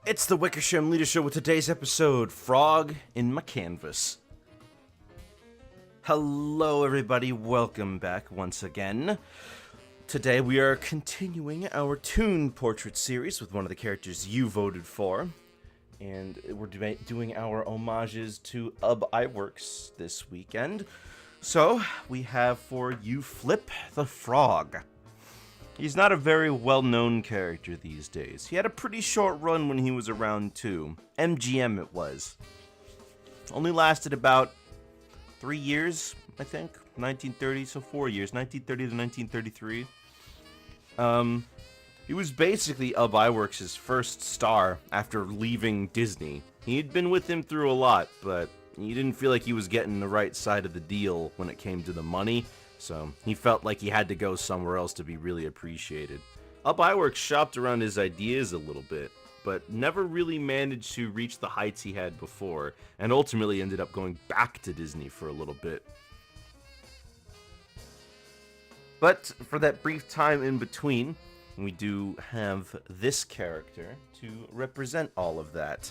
It's the Wickersham Leader Show with today's episode, Frog in My Canvas. Hello everybody, welcome back once again. Today we are continuing our Toon Portrait series with one of the characters you voted for. And we're doing our homages to Ub Iwerks this weekend. So, we have for you Flip the Frog. He's not a very well-known character these days. He had a pretty short run when he was around too. MGM it was. Only lasted about 3 years, I think. 1930, so 4 years. 1930 to 1933. He was basically Ub Iwerks' first star after leaving Disney. He'd been with him through a lot, but he didn't feel like he was getting the right side of the deal when it came to the money. So, he felt like he had to go somewhere else to be really appreciated. Ub Iwerks shopped around his ideas a little bit, but never really managed to reach the heights he had before, and ultimately ended up going back to Disney for a little bit. But for that brief time in between, we do have this character to represent all of that.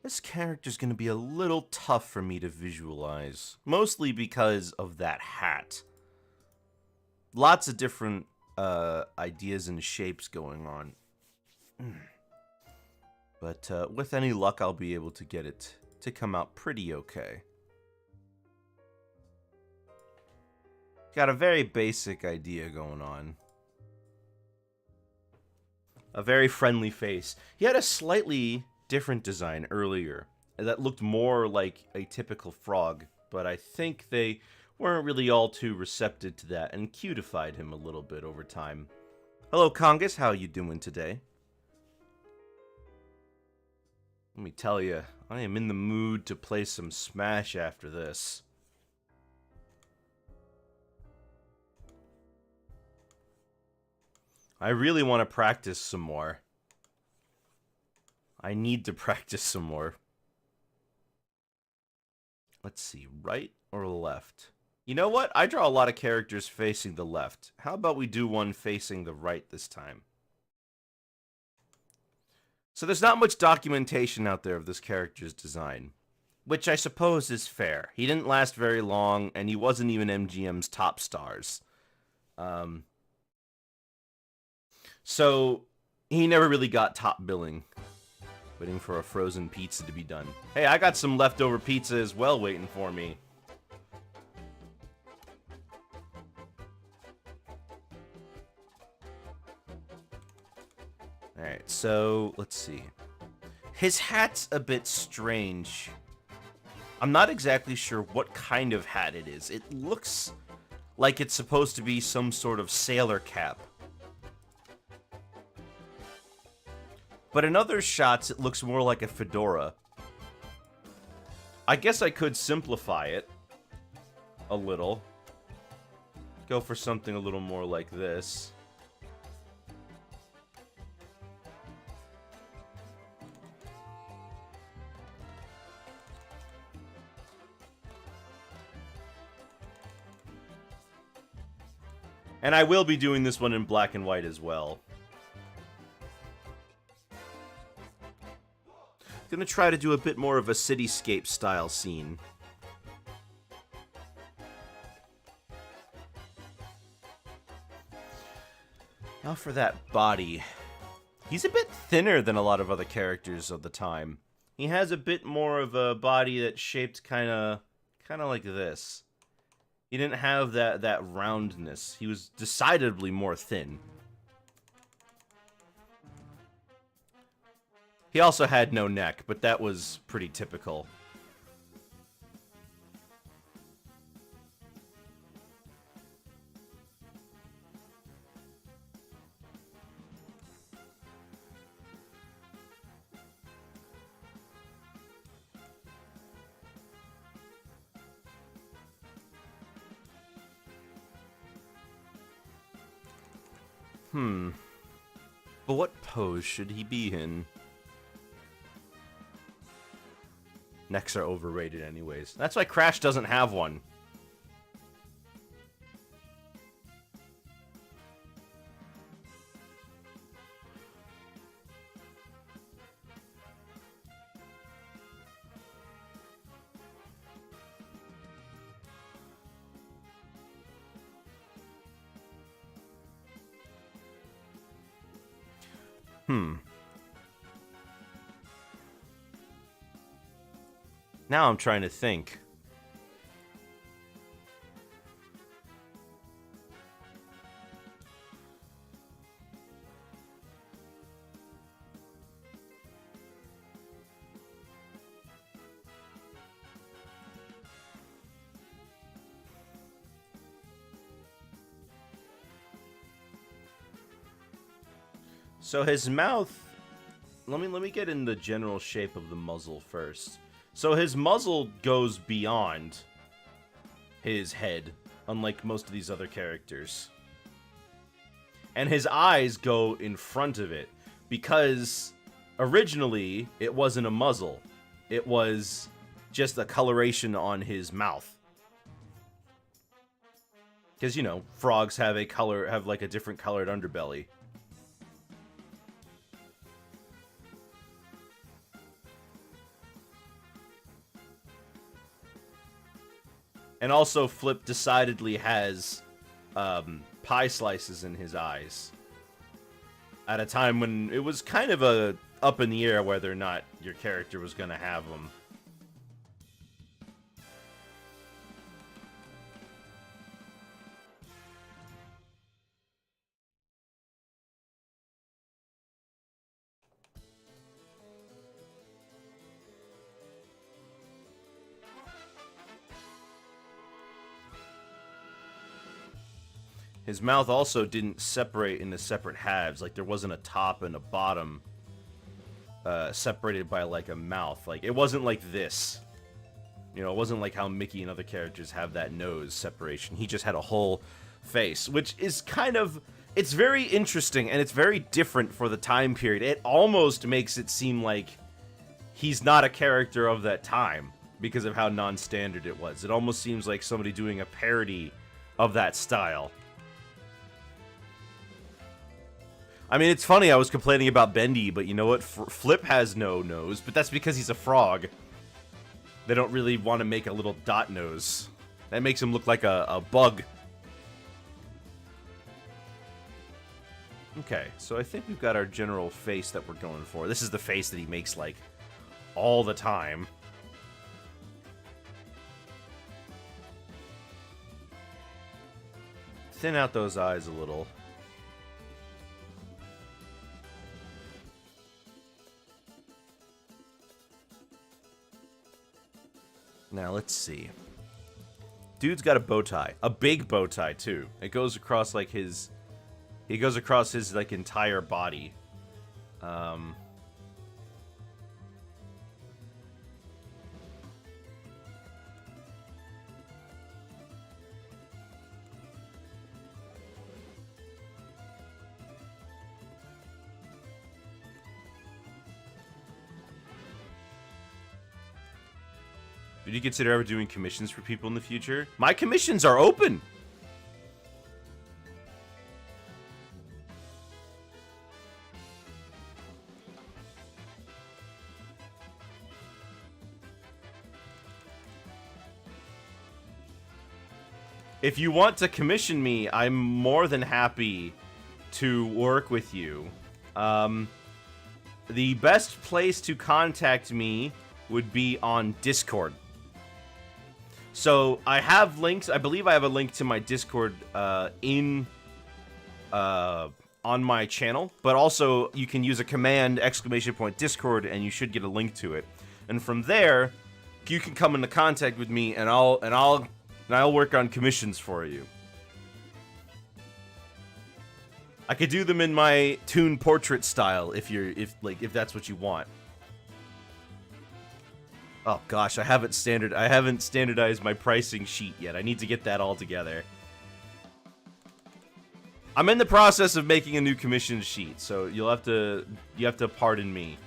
This character's going to be a little tough for me to visualize, mostly because of that hat. Lots of different ideas and shapes going on. But with any luck, I'll be able to get it to come out pretty okay. Got a very basic idea going on. A very friendly face. He had a slightly different design earlier that looked more like a typical frog, but I think they weren't really all too receptive to that and cutified him a little bit over time. Hello, Congus, how you doing today? Let me tell you, I am in the mood to play some Smash after this. I really want to practice some more. I need to practice some more. Let's see, right or left? You know what? I draw a lot of characters facing the left. How about we do one facing the right this time? So there's not much documentation out there of this character's design, which I suppose is fair. He didn't last very long, and he wasn't even MGM's top stars. So he never really got top billing. Waiting for a frozen pizza to be done. Hey, I got some leftover pizza as well waiting for me. Alright, so let's see. His hat's a bit strange. I'm not exactly sure what kind of hat it is. It looks like it's supposed to be some sort of sailor cap. But in other shots, it looks more like a fedora. I guess I could simplify it a little. Go for something a little more like this. And I will be doing this one in black and white as well. Gonna try to do a bit more of a cityscape style scene. Now for that body. He's a bit thinner than a lot of other characters of the time. He has a bit more of a body that's shaped kinda like this. He didn't have that roundness. He was decidedly more thin. He also had no neck, but that was pretty typical. But what pose should he be in? Necks are overrated anyways. That's why Crash doesn't have one. Now I'm trying to think. So his mouth, let me get in the general shape of the muzzle first. So his muzzle goes beyond his head, unlike most of these other characters. And his eyes go in front of it, because originally it wasn't a muzzle. It was just a coloration on his mouth. Because, you know, frogs have like a different colored underbelly. And also, Flip decidedly has pie slices in his eyes. At a time when it was kind of up in the air whether or not your character was going to have them. His mouth also didn't separate into separate halves. Like, there wasn't a top and a bottom separated by, like, a mouth. Like, it wasn't like this. You know, it wasn't like how Mickey and other characters have that nose separation. He just had a whole face, which is kind of... It's very interesting, and it's very different for the time period. It almost makes it seem like he's not a character of that time because of how non-standard it was. It almost seems like somebody doing a parody of that style. I mean, it's funny, I was complaining about Bendy, but you know what? Flip has no nose, but that's because he's a frog. They don't really want to make a little dot nose. That makes him look like a bug. Okay, so I think we've got our general face that we're going for. This is the face that he makes, like, all the time. Thin out those eyes a little. Now, let's see. Dude's got a bow tie. A big bow tie, too. It goes across, like, his... He goes across his, like, entire body. Would you consider ever doing commissions for people in the future? My commissions are open! If you want to commission me, I'm more than happy to work with you. The best place to contact me would be on Discord. So, I have links. I believe I have a link to my Discord on my channel. But also, you can use a command, !Discord, and you should get a link to it. And from there, you can come into contact with me, and I'll work on commissions for you. I could do them in my Toon portrait style if that's what you want. Oh gosh, I haven't standardized my pricing sheet yet. I need to get that all together. I'm in the process of making a new commission sheet, so you have to pardon me.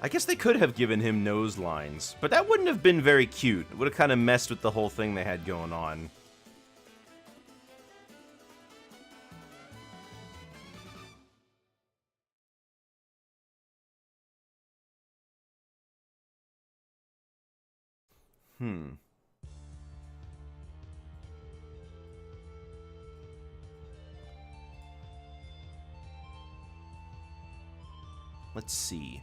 I guess they could have given him nose lines, but that wouldn't have been very cute. It would have kind of messed with the whole thing they had going on. Hmm. Let's see.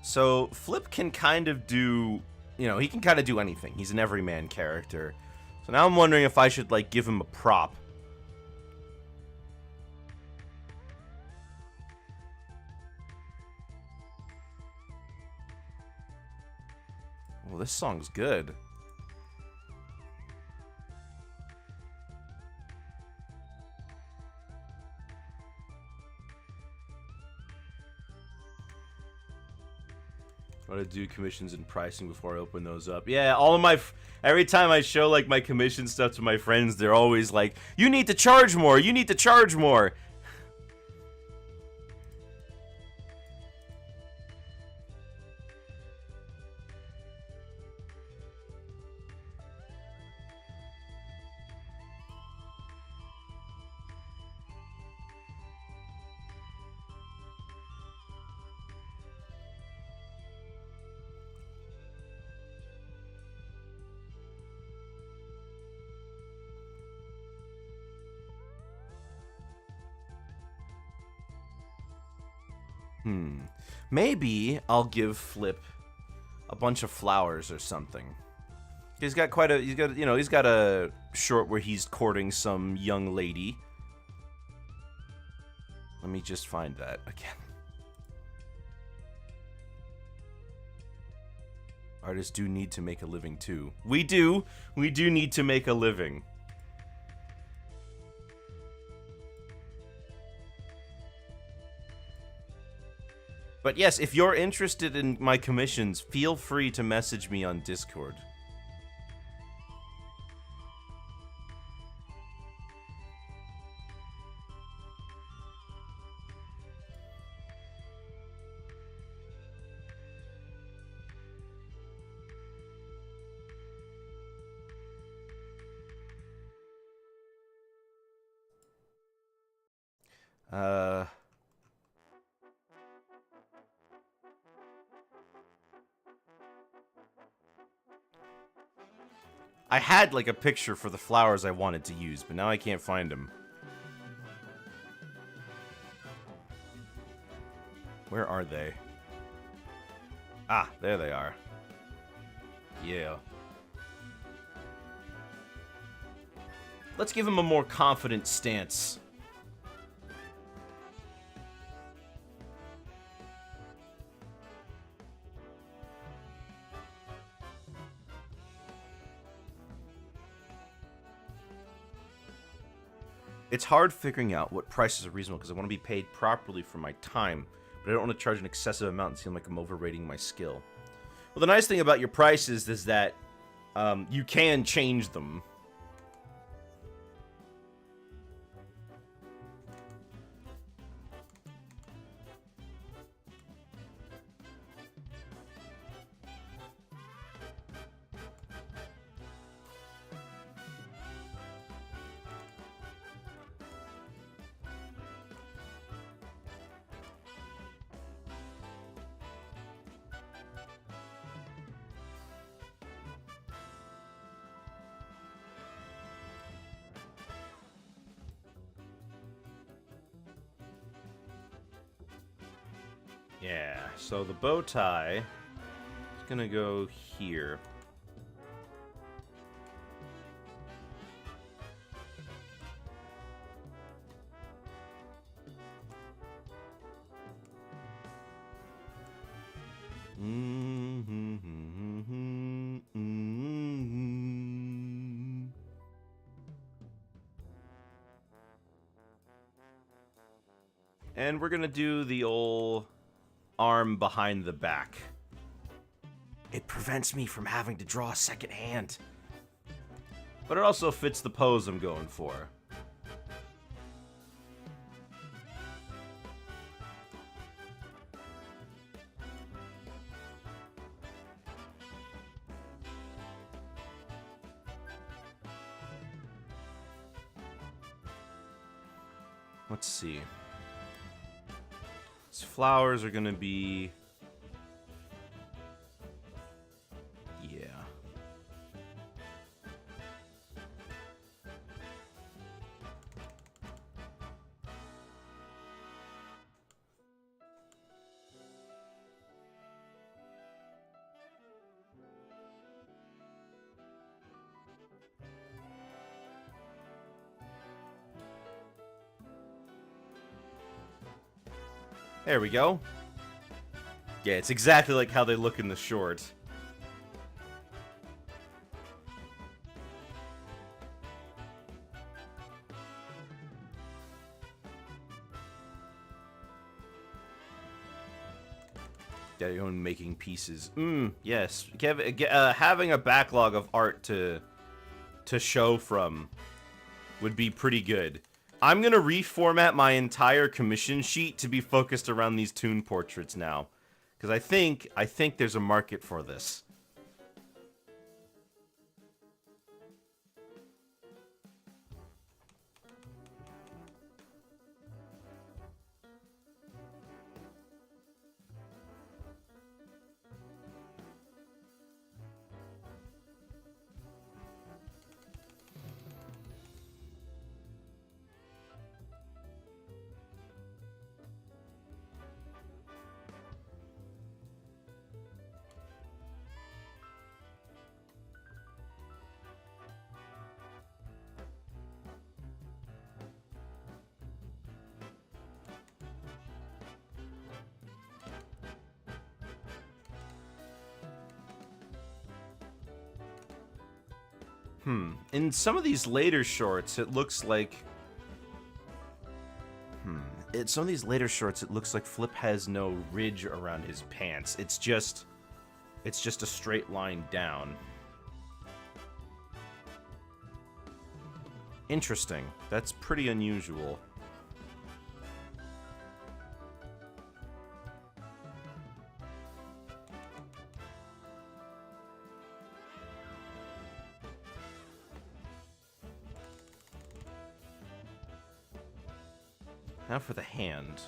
So Flip can kind of do, he can kind of do anything. He's an everyman character. So now I'm wondering if I should, like, give him a prop. Well, this song's good. I want to do commissions and pricing before I open those up. Yeah, all of my... Every time I show, like, my commission stuff to my friends, they're always like, you need to charge more! You need to charge more! Maybe I'll give Flip a bunch of flowers or something. He's got a short where he's courting some young lady. Let me just find that again. Artists do need to make a living too. We do need to make a living. But yes, if you're interested in my commissions, feel free to message me on Discord. I had, like, a picture for the flowers I wanted to use, but now I can't find them. Where are they? Ah, there they are. Yeah. Let's give him a more confident stance. It's hard figuring out what prices are reasonable because I want to be paid properly for my time, but I don't want to charge an excessive amount and seem like I'm overrating my skill. Well, the nice thing about your prices is that you can change them. Yeah, so the bow tie is gonna go here. And we're gonna do the old arm behind the back. It prevents me from having to draw a second hand. But it also fits the pose I'm going for. Let's see. These flowers are gonna be... yeah. There we go. Yeah, it's exactly like how they look in the short. Yeah, your own making pieces. Yes. Having a backlog of art to show from would be pretty good. I'm gonna reformat my entire commission sheet to be focused around these Toon portraits now, because I think there's a market for this. In some of these later shorts, it looks like... In some of these later shorts, it looks like Flip has no ridge around his pants. It's just a straight line down. Interesting. That's pretty unusual. Now for the hand.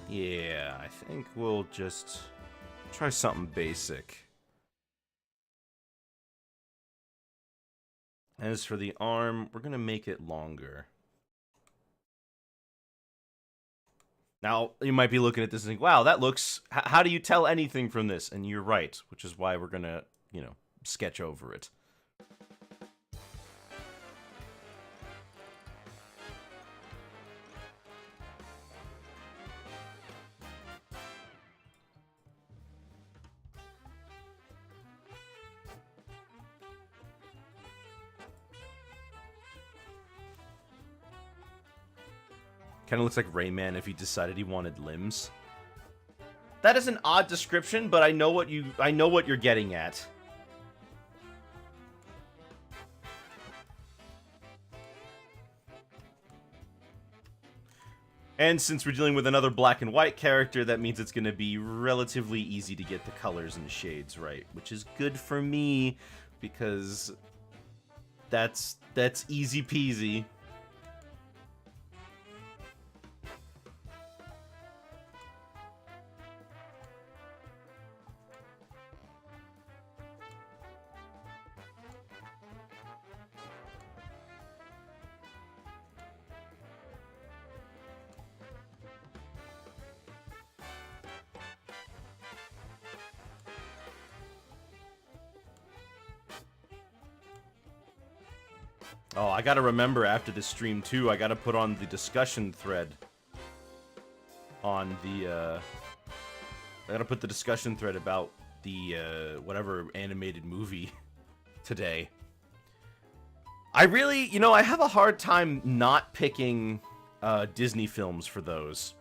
Yeah, I think we'll just try something basic. As for the arm, we're going to make it longer. Now, you might be looking at this and think, wow, that looks... How do you tell anything from this? And you're right, which is why we're going to, you know, sketch over it. Kind of looks like Rayman if he decided he wanted limbs. That is an odd description, but I know what you're getting at. And since we're dealing with another black and white character, that means it's going to be relatively easy to get the colors and the shades right, which is good for me because that's easy peasy. Oh, I gotta remember after this stream, too, I gotta put on the discussion thread on the, I gotta put the discussion thread about the, whatever animated movie today. I really, you know, I have a hard time not picking, Disney films for those.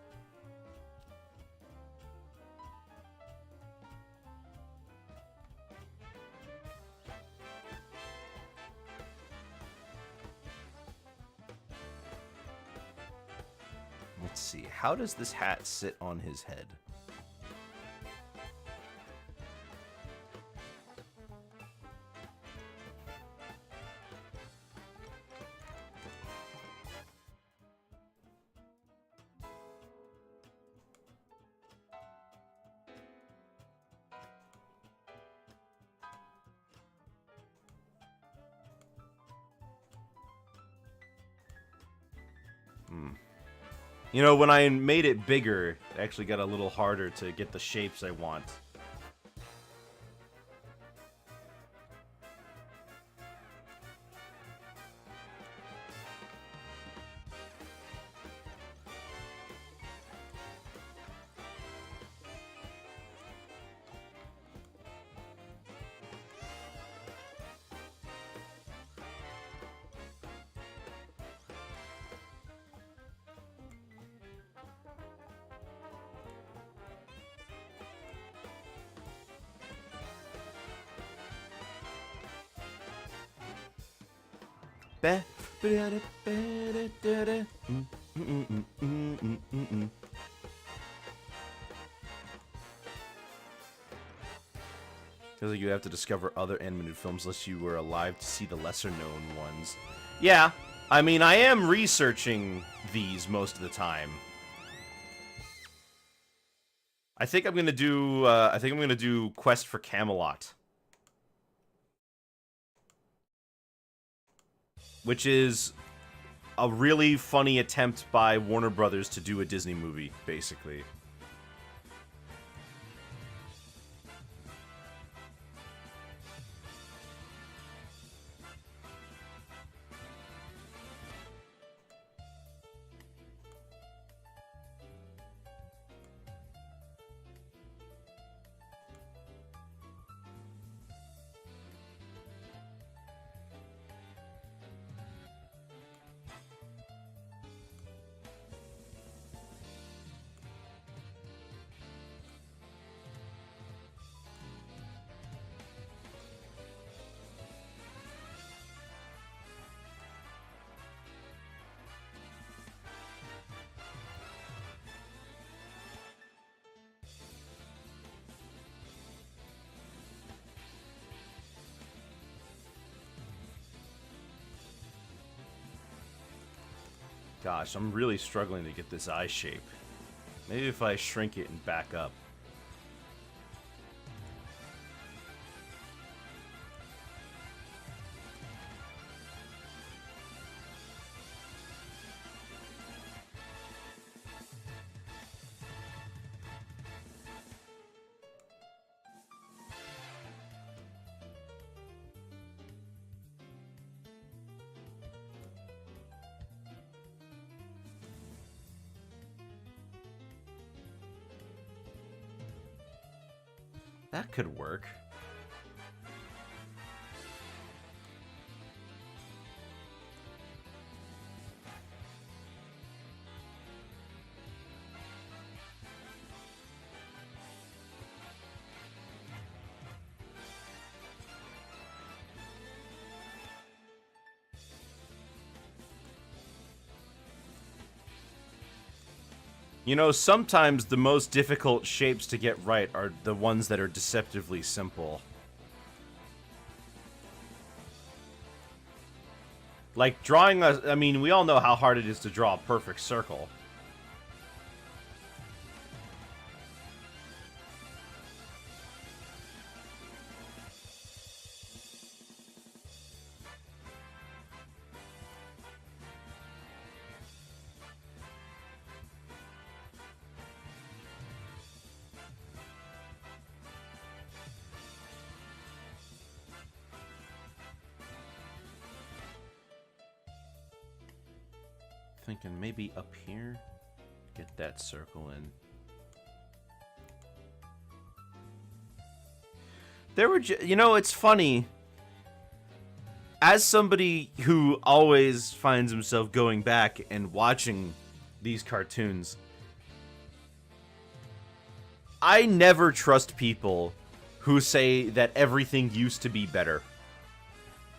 Let's see, how does this hat sit on his head? You know, when I made it bigger, it actually got a little harder to get the shapes I want. Feels like you have to discover other animated films unless you were alive to see the lesser-known ones. Yeah, I mean, I am researching these most of the time. I think I'm gonna do Quest for Camelot, which is a really funny attempt by Warner Brothers to do a Disney movie, basically. Gosh, I'm really struggling to get this eye shape. Maybe if I shrink it and back up. That could work. You know, sometimes the most difficult shapes to get right are the ones that are deceptively simple. Like drawing a... I mean, we all know how hard it is to draw a perfect circle. Thinking maybe up here, get that circle in. There were, you know, it's funny. As somebody who always finds himself going back and watching these cartoons, I never trust people who say that everything used to be better.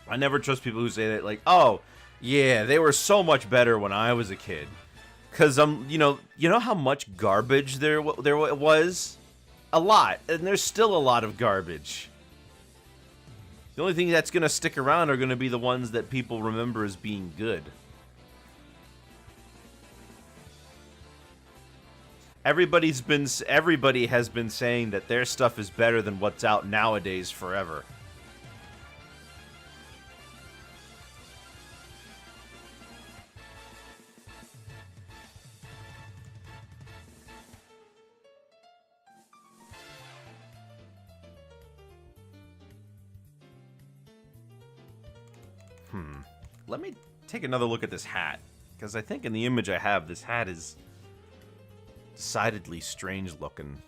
I never trust people who say that, like, oh, yeah, they were so much better when I was a kid. Cause you know how much garbage there was? A lot, and there's still a lot of garbage. The only thing that's gonna stick around are gonna be the ones that people remember as being good. Everybody has been saying that their stuff is better than what's out nowadays forever. Let me take another look at this hat, because I think in the image I have, this hat is decidedly strange looking.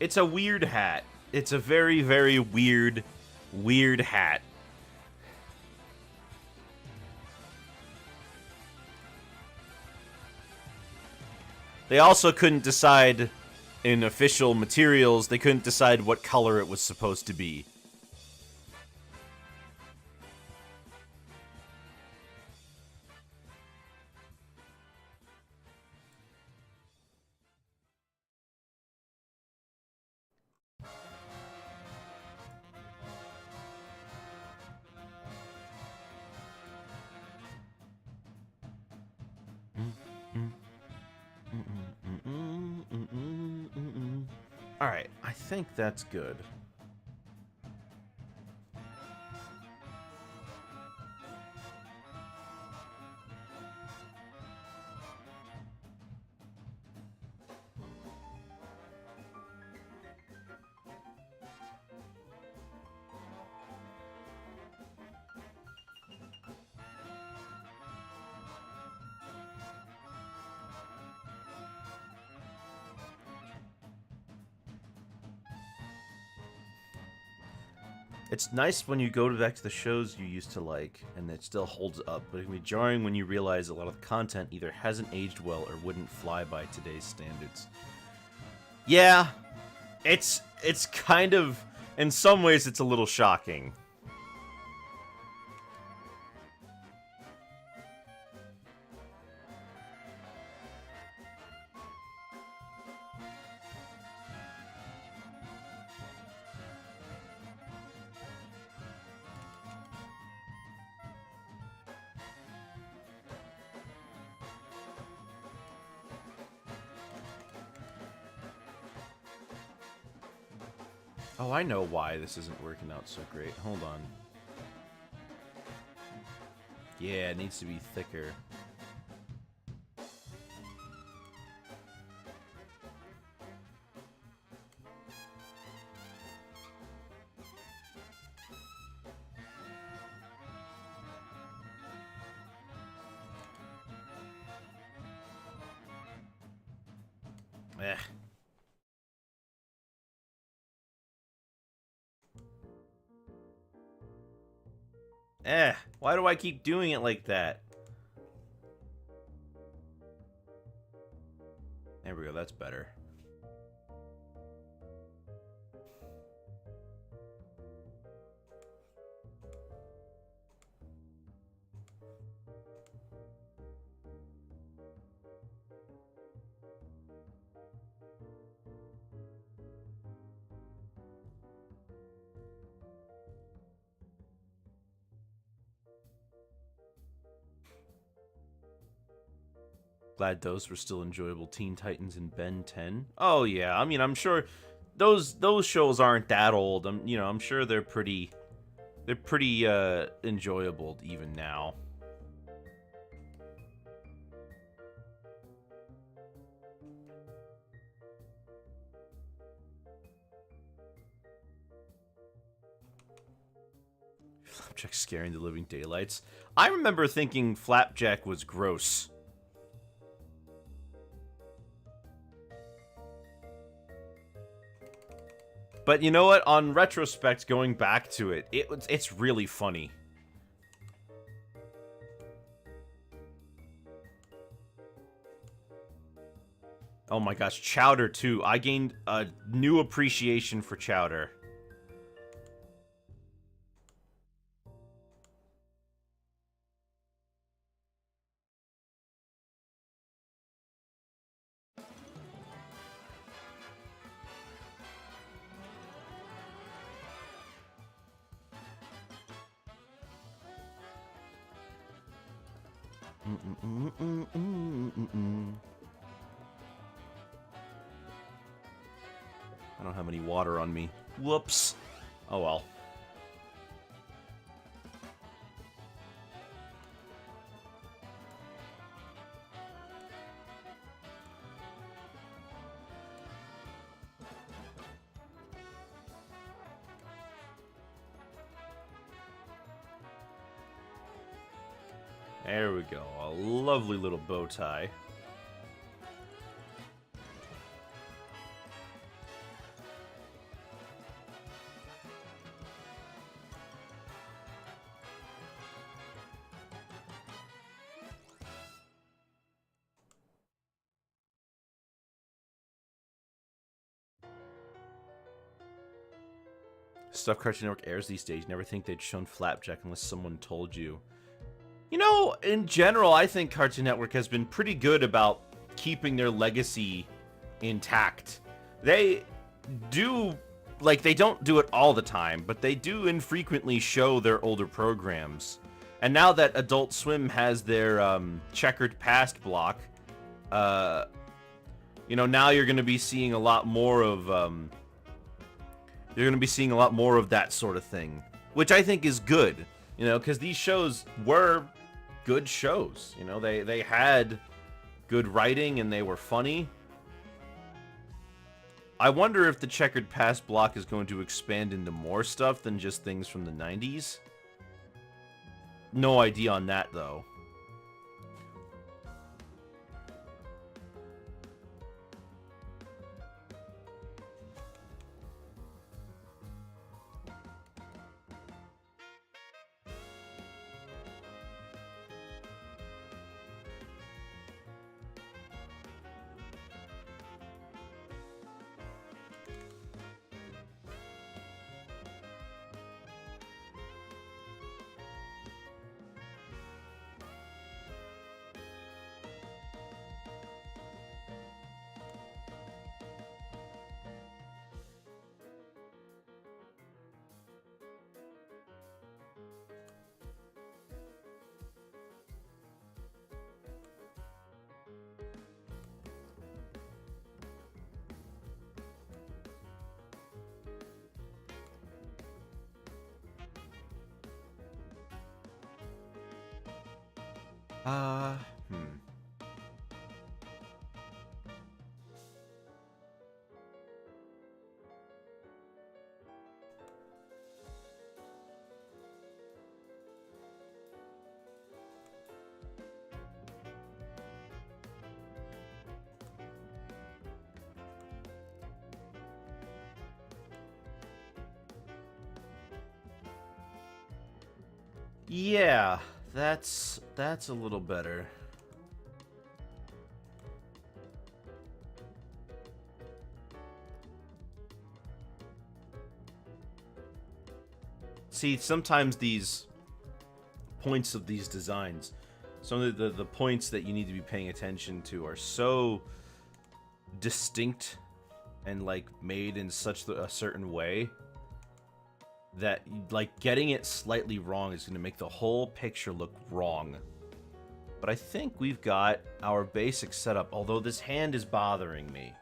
It's a weird hat. It's a very, very weird hat. They also couldn't decide in official materials, they couldn't decide what color it was supposed to be. Alright, I think that's good. It's nice when you go back to the shows you used to like, and it still holds up, but it can be jarring when you realize a lot of the content either hasn't aged well or wouldn't fly by today's standards. Yeah, it's kind of, in some ways it's a little shocking. Oh, I know why this isn't working out so great. Hold on. Yeah, it needs to be thicker. Eh. Why do I keep doing it like that? There we go, that's better. Glad those were still enjoyable. Teen Titans and Ben 10. Oh yeah, I mean, I'm sure those shows aren't that old. I'm sure they're pretty enjoyable even now. Flapjack scaring the living daylights. I remember thinking Flapjack was gross. But you know what? On retrospect, going back to it, it's really funny. Oh my gosh, Chowder too. I gained a new appreciation for Chowder. I don't have any water on me. Whoops. Oh well. There we go. A lovely little bow tie. Stuff Cartoon Network airs these days. Never think they'd shown Flapjack unless someone told you. You know, in general, I think Cartoon Network has been pretty good about keeping their legacy intact. They do, like, they don't do it all the time, but they do infrequently show their older programs. And now that Adult Swim has their checkered past block, you know, now you're going to be seeing a lot more of, you're going to be seeing a lot more of that sort of thing, which I think is good, you know, because these shows were good shows. You know, they had good writing and they were funny. I wonder if the checkered past block is going to expand into more stuff than just things from the 90s. No idea on that, though. Yeah, that's a little better. See, sometimes these points of these designs, some of the points that you need to be paying attention to are so distinct and like made in such a certain way that like getting it slightly wrong is going to make the whole picture look wrong. But I think we've got our basic setup, although this hand is bothering me.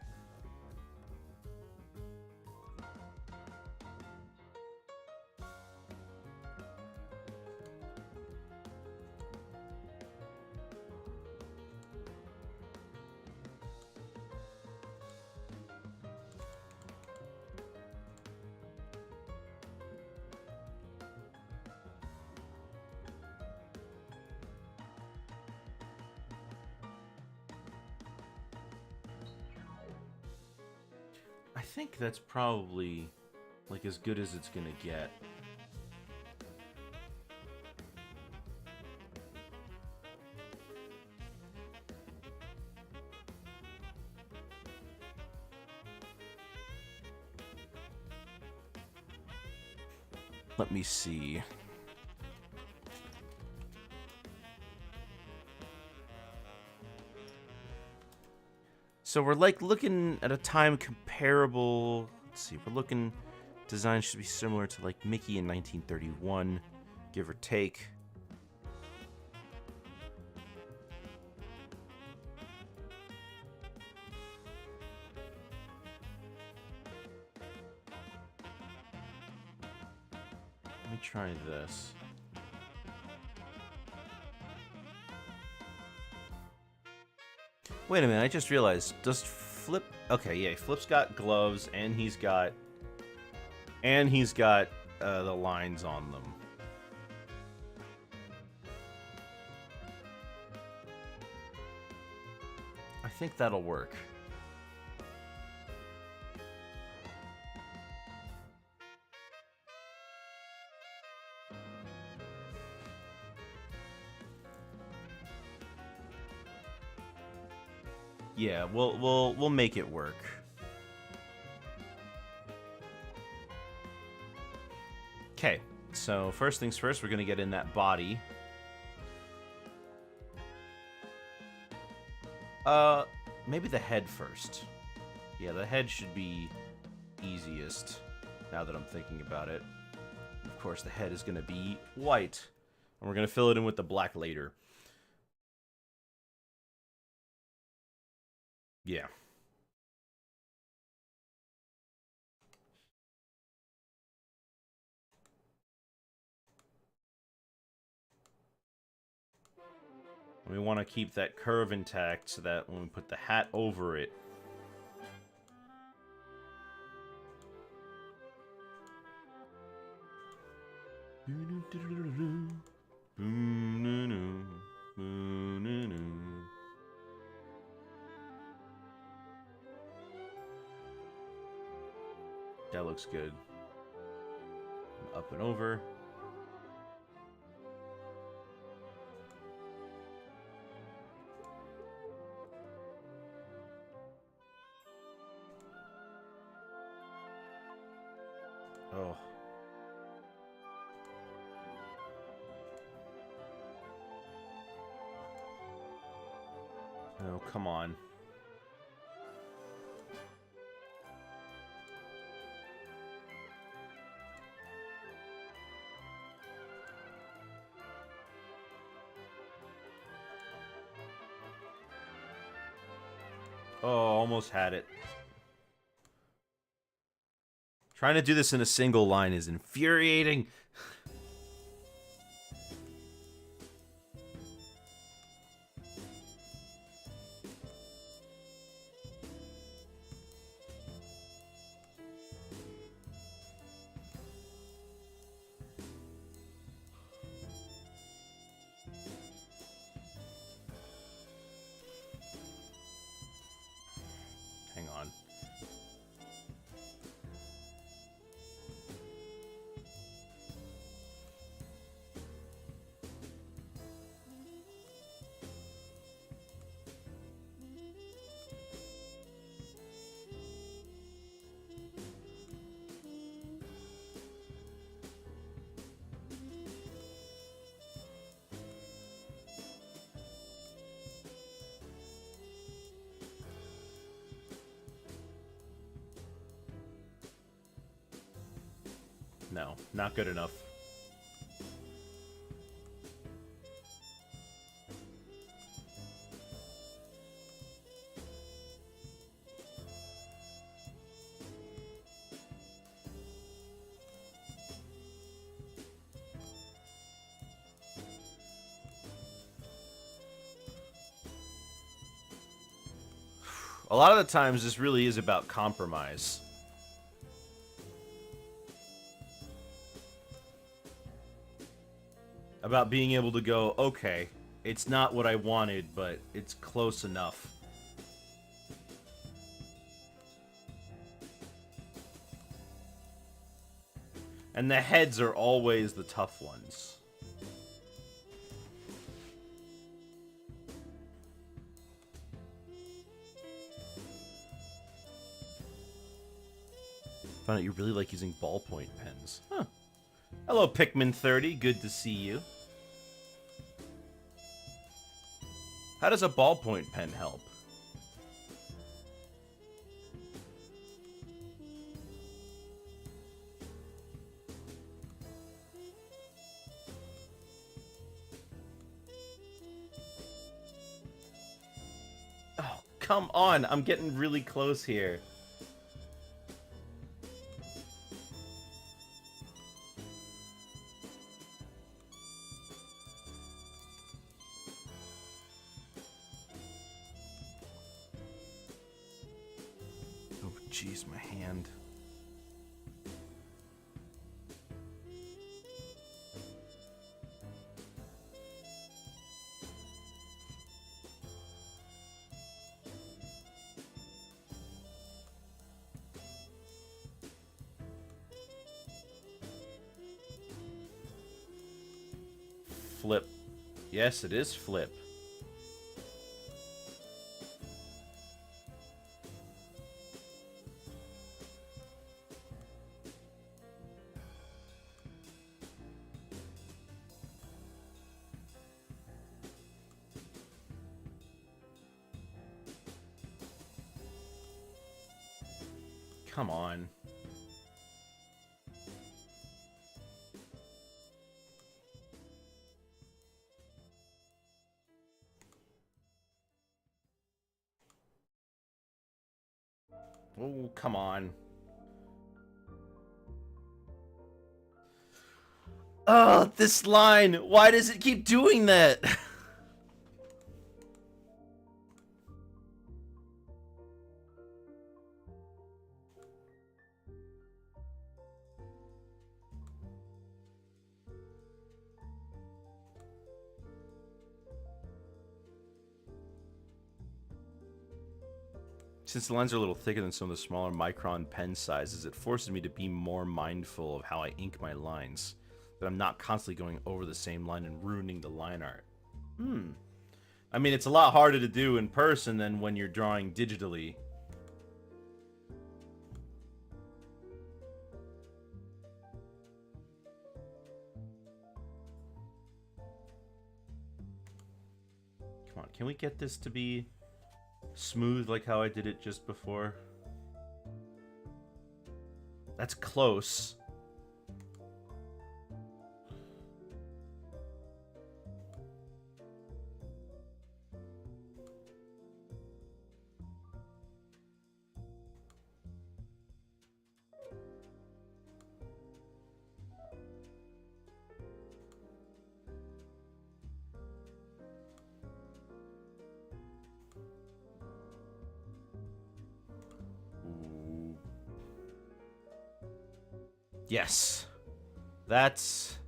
I think that's probably like as good as it's gonna get. Let me see. So we're like looking at a time comparable. Let's see, we're looking, design should be similar to like Mickey in 1931, give or take. me try this. Wait a minute, I just realized, does Flip... Okay, yeah, Flip's got gloves, and he's got... the lines on them. I think that'll work. Yeah, we'll make it work. Okay, so first things first, we're gonna get in that body. Maybe the head first. Yeah, the head should be easiest, now that I'm thinking about it. Of course, the head is gonna be white, and we're gonna fill it in with the black later. Yeah. We want to keep that curve intact so that when we put the hat over it... That looks good. Up and over. Oh. Oh, come on. Oh, almost had it. Trying to do this in a single line is infuriating. Hang on. No, not good enough. A lot of the times, this really is about compromise. About being able to go, okay, it's not what I wanted, but it's close enough. And the heads are always the tough ones. Found out you really like using ballpoint pens. Huh. Hello, Pikmin30. Good to see you. How does a ballpoint pen help? Oh, come on. I'm getting really close here. Jeez, my hand. Flip. Yes, it is flip. Come on. Oh, come on. Oh, this line. Why does it keep doing that? Since the lines are a little thicker than some of the smaller micron pen sizes, it forces me to be more mindful of how I ink my lines. That I'm not constantly going over the same line and ruining the line art. I mean, it's a lot harder to do in person than when you're drawing digitally. Come on, can we get this to be smooth like how I did it just before? That's close. Yes. That's...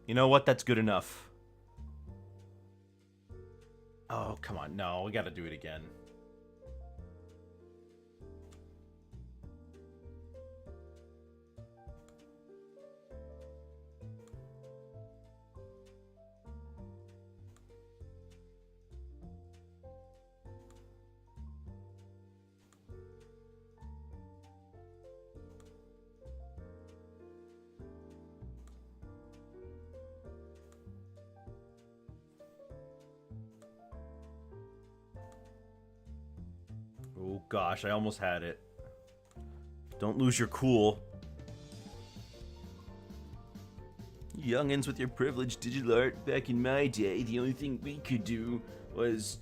You know what? That's good enough. Oh, come on. No, we gotta do it again. Oh gosh, I almost had it. Don't lose your cool. Youngins with your privileged digital art. Back in my day, the only thing we could do was,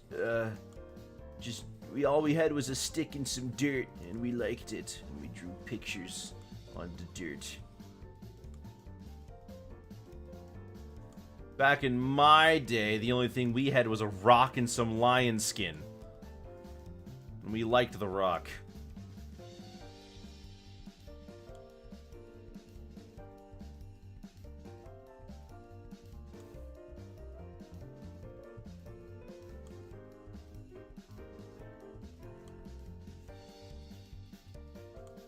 all we had was a stick and some dirt, and we liked it. And we drew pictures on the dirt. Back in my day, the only thing we had was a rock and some lion skin. And we liked the rock.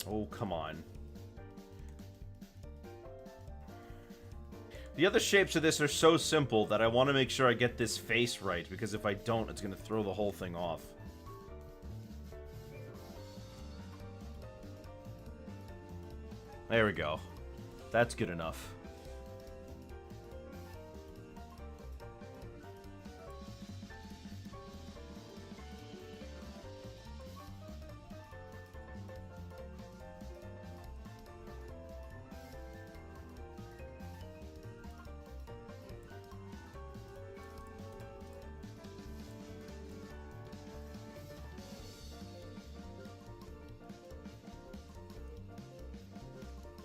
Oh, come on. The other shapes of this are so simple that I want to make sure I get this face right, because if I don't, it's going to throw the whole thing off. There we go. That's good enough.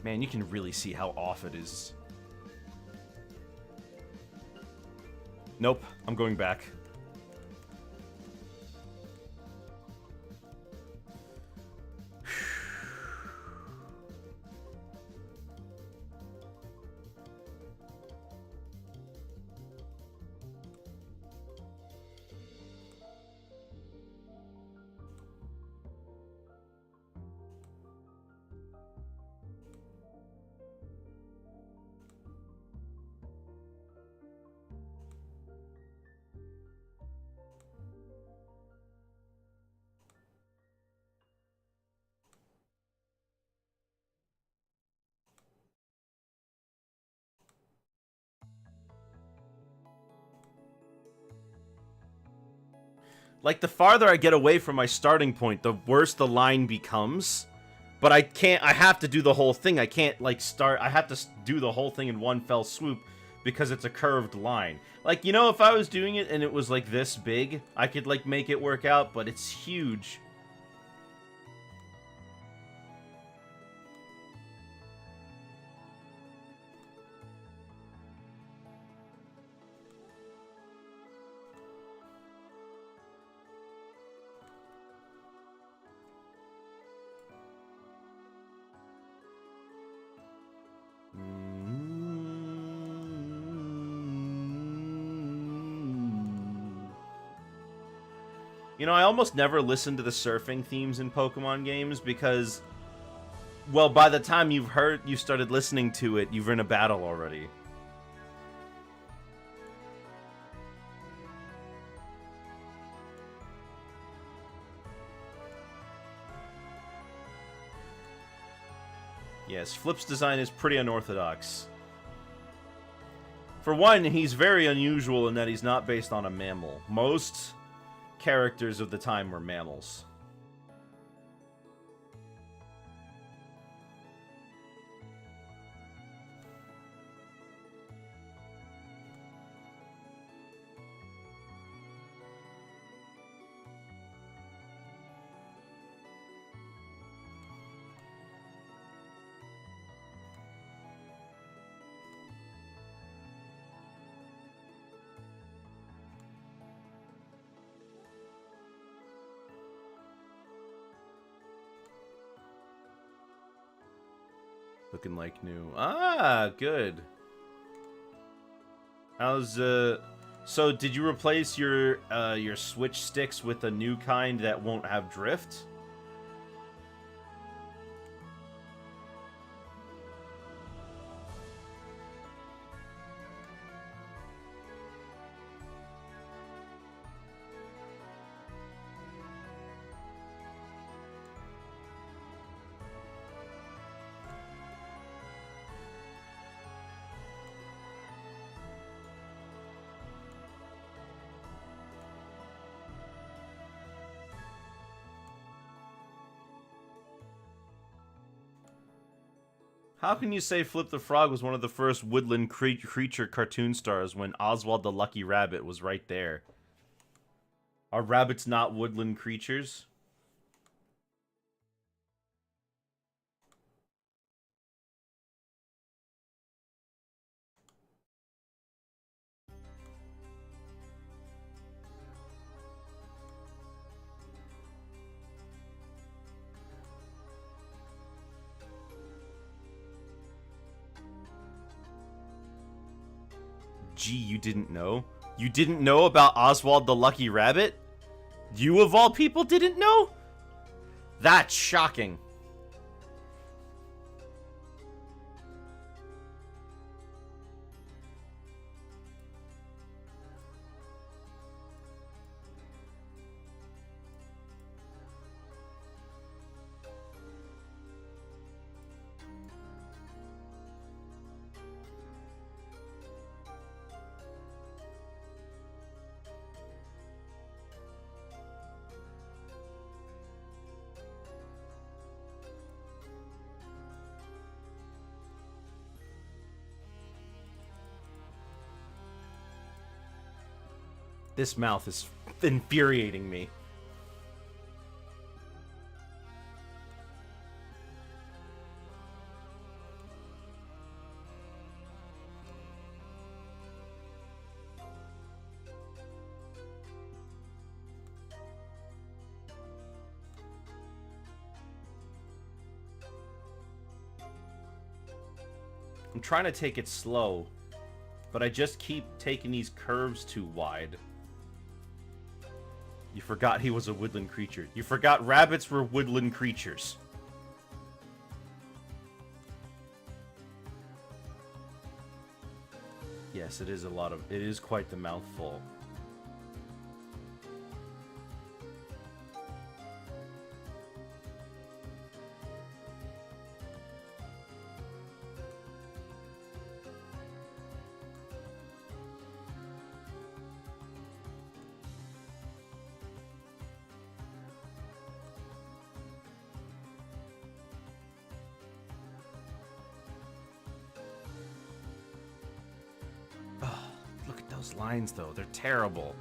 Man, you can really see how off it is. Nope, I'm going back. Like, the farther I get away from my starting point, the worse the line becomes. But I can't, I have to do the whole thing. I can't, like, I have to do the whole thing in one fell swoop because it's a curved line. Like, you know, if I was doing it and it was, like, this big, I could, like, make it work out, but it's huge. You know, I almost never listen to the surfing themes in Pokemon games because, well, by the time you started listening to it, you've in a battle already. Yes, Flip's design is pretty unorthodox. For one, he's very unusual in that he's not based on a mammal. Most characters of the time were mammals. Looking like new. Ah, good. How's so did you replace your switch sticks with a new kind that won't have drift? How can you say Flip the Frog was one of the first woodland creature cartoon stars when Oswald the Lucky Rabbit was right there? Are rabbits not woodland creatures? Gee, you didn't know? You didn't know about Oswald the Lucky Rabbit? You, of all people, didn't know? That's shocking. This mouth is infuriating me. I'm trying to take it slow, but I just keep taking these curves too wide. You forgot he was a woodland creature. You forgot rabbits were woodland creatures. Yes, it is it is quite the mouthful. those lines, though. They're terrible.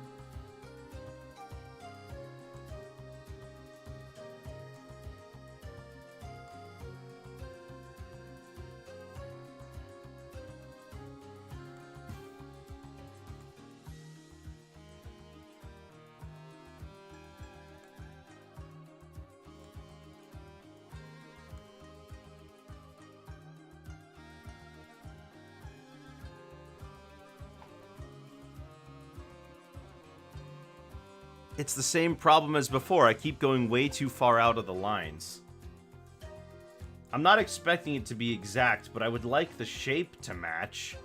It's the same problem as before. I keep going way too far out of the lines. I'm not expecting it to be exact, but I would like the shape to match.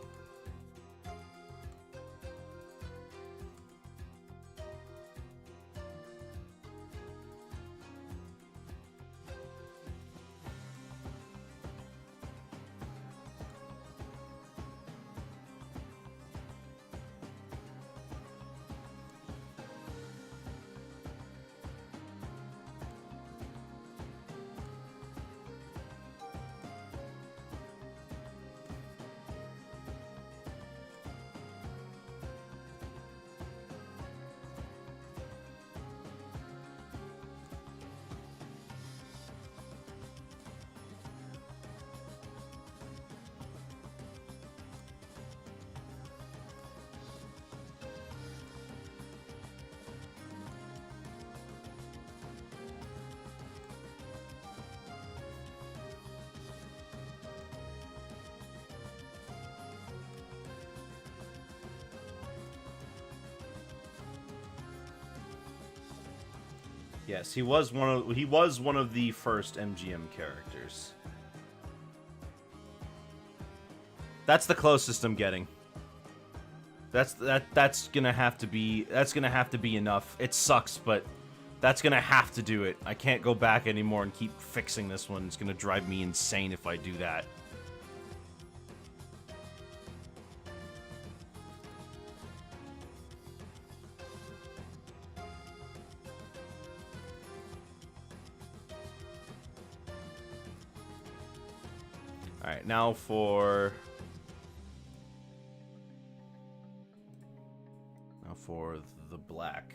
Yes, he was one of the first MGM characters. That's the closest I'm getting. That's gonna have to be enough. It sucks, but that's gonna have to do it. I can't go back anymore and keep fixing this one. It's gonna drive me insane if I do that. Alright, now for the black.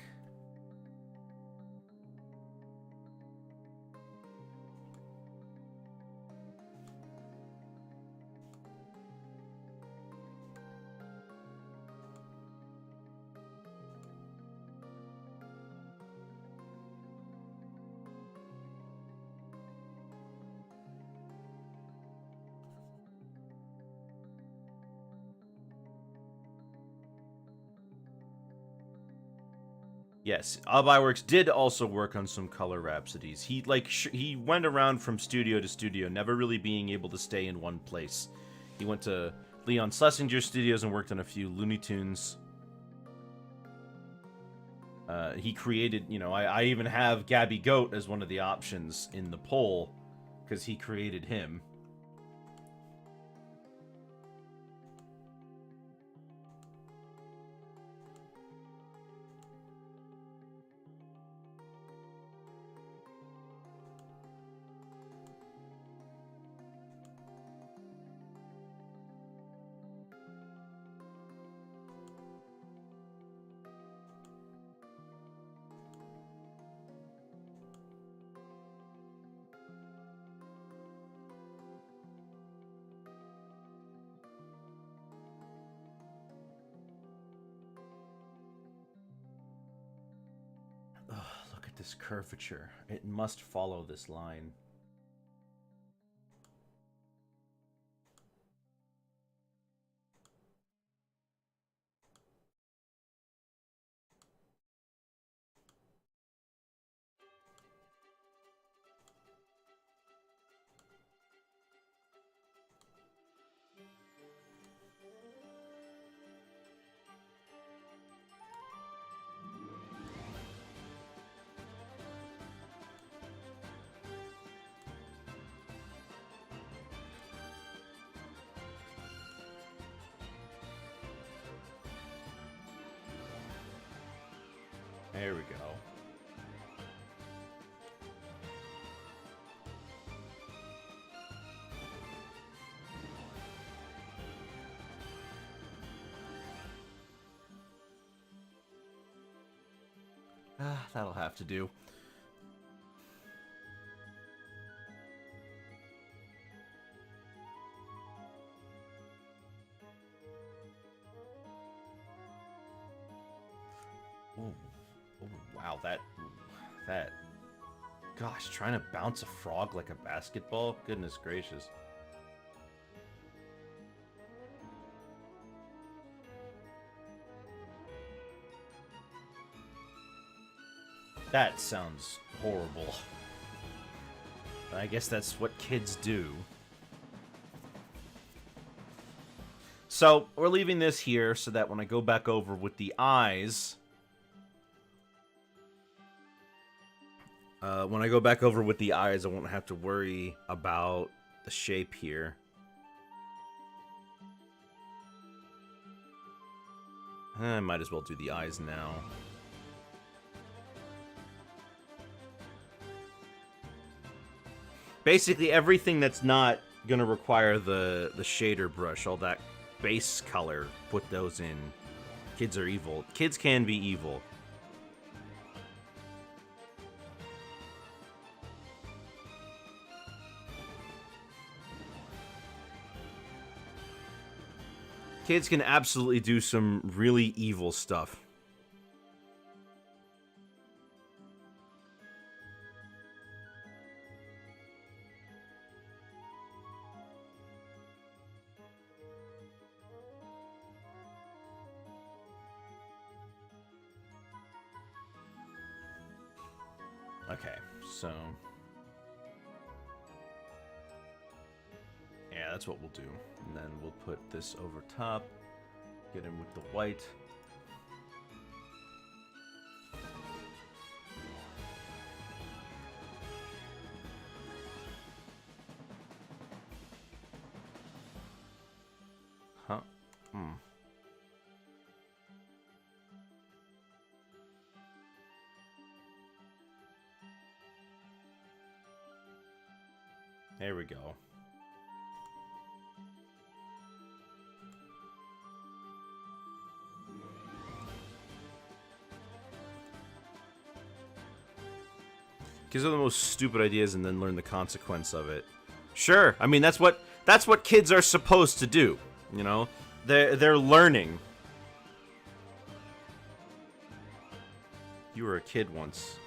Yes, Abiworks did also work on some color rhapsodies. He he went around from studio to studio, never really being able to stay in one place. He went to Leon Schlesinger Studios and worked on a few Looney Tunes. He created, you know, I even have Gabby Goat as one of the options in the poll because he created him. Look at this curvature. It must follow this line. There we go. That'll have to do. Ooh. Oh, wow, that... Gosh, trying to bounce a frog like a basketball? Goodness gracious. That sounds horrible. I guess that's what kids do. So, we're leaving this here so that when I go back over with the eyes... I won't have to worry about the shape here. I might as well do the eyes now. Basically, everything that's not going to require the shader brush, all that base color, put those in. Kids are evil. Kids can be evil. Kids can absolutely do some really evil stuff. Okay, so... yeah, that's what we'll do. And then we'll put this over top. Get him with the white. Huh? Hmm. There we go. Gives them the most stupid ideas and then learn the consequence of it. Sure, I mean that's what kids are supposed to do. You know, they're learning. You were a kid once.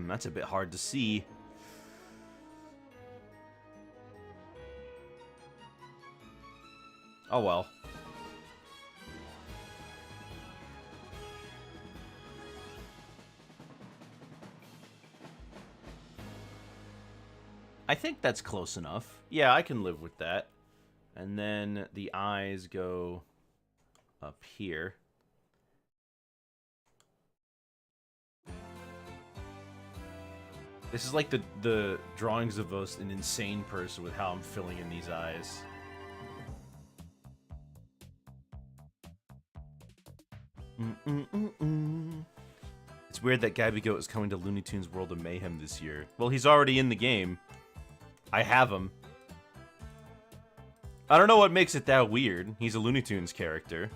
That's a bit hard to see. Oh well. I think that's close enough. Yeah, I can live with that. And then the eyes go up here. This is like the drawings of an insane person with how I'm filling in these eyes. It's weird that Gabby Goat is coming to Looney Tunes World of Mayhem this year. Well, he's already in the game. I have him. I don't know what makes it that weird. He's a Looney Tunes character.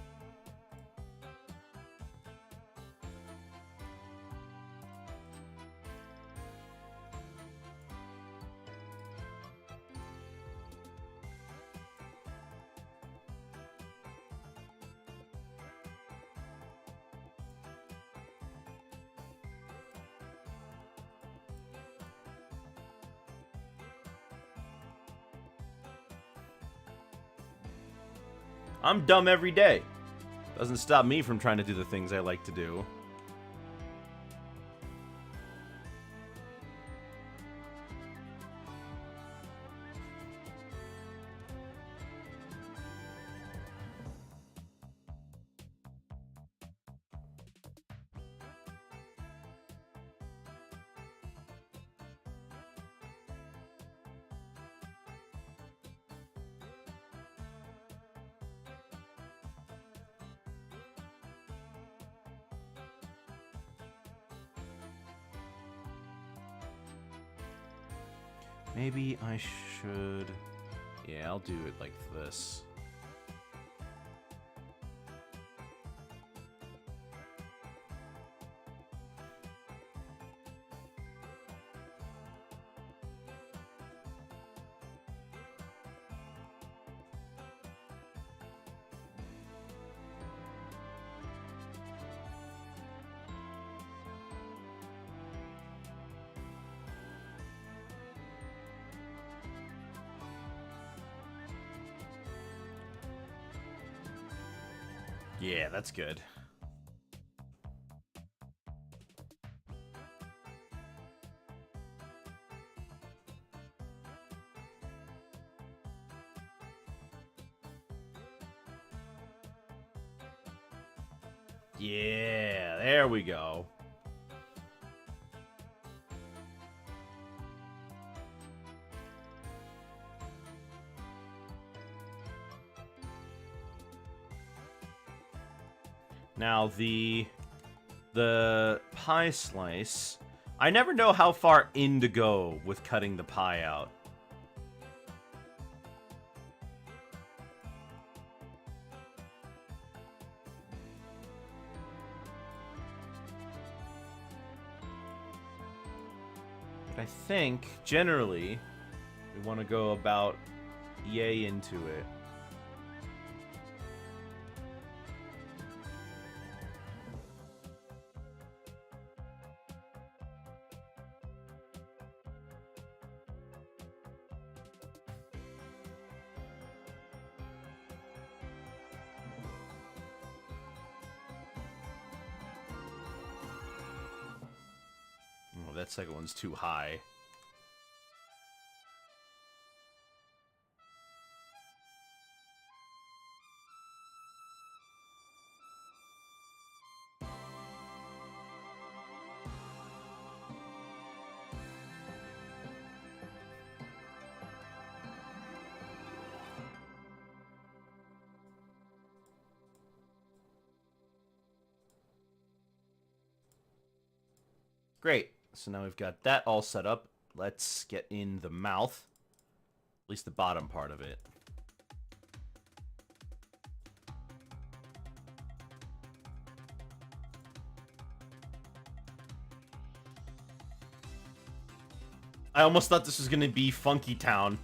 I'm dumb every day. Doesn't stop me from trying to do the things I like to do. Maybe I should... Yeah, I'll do it like this. Yeah, that's good. Yeah, there we go. Now, the pie slice, I never know how far in to go with cutting the pie out. But I think, generally, we want to go about yay into it. Oh, that second one's too high. Great. So now we've got that all set up. Let's get in the mouth. At least the bottom part of it. I almost thought this was going to be Funky Town.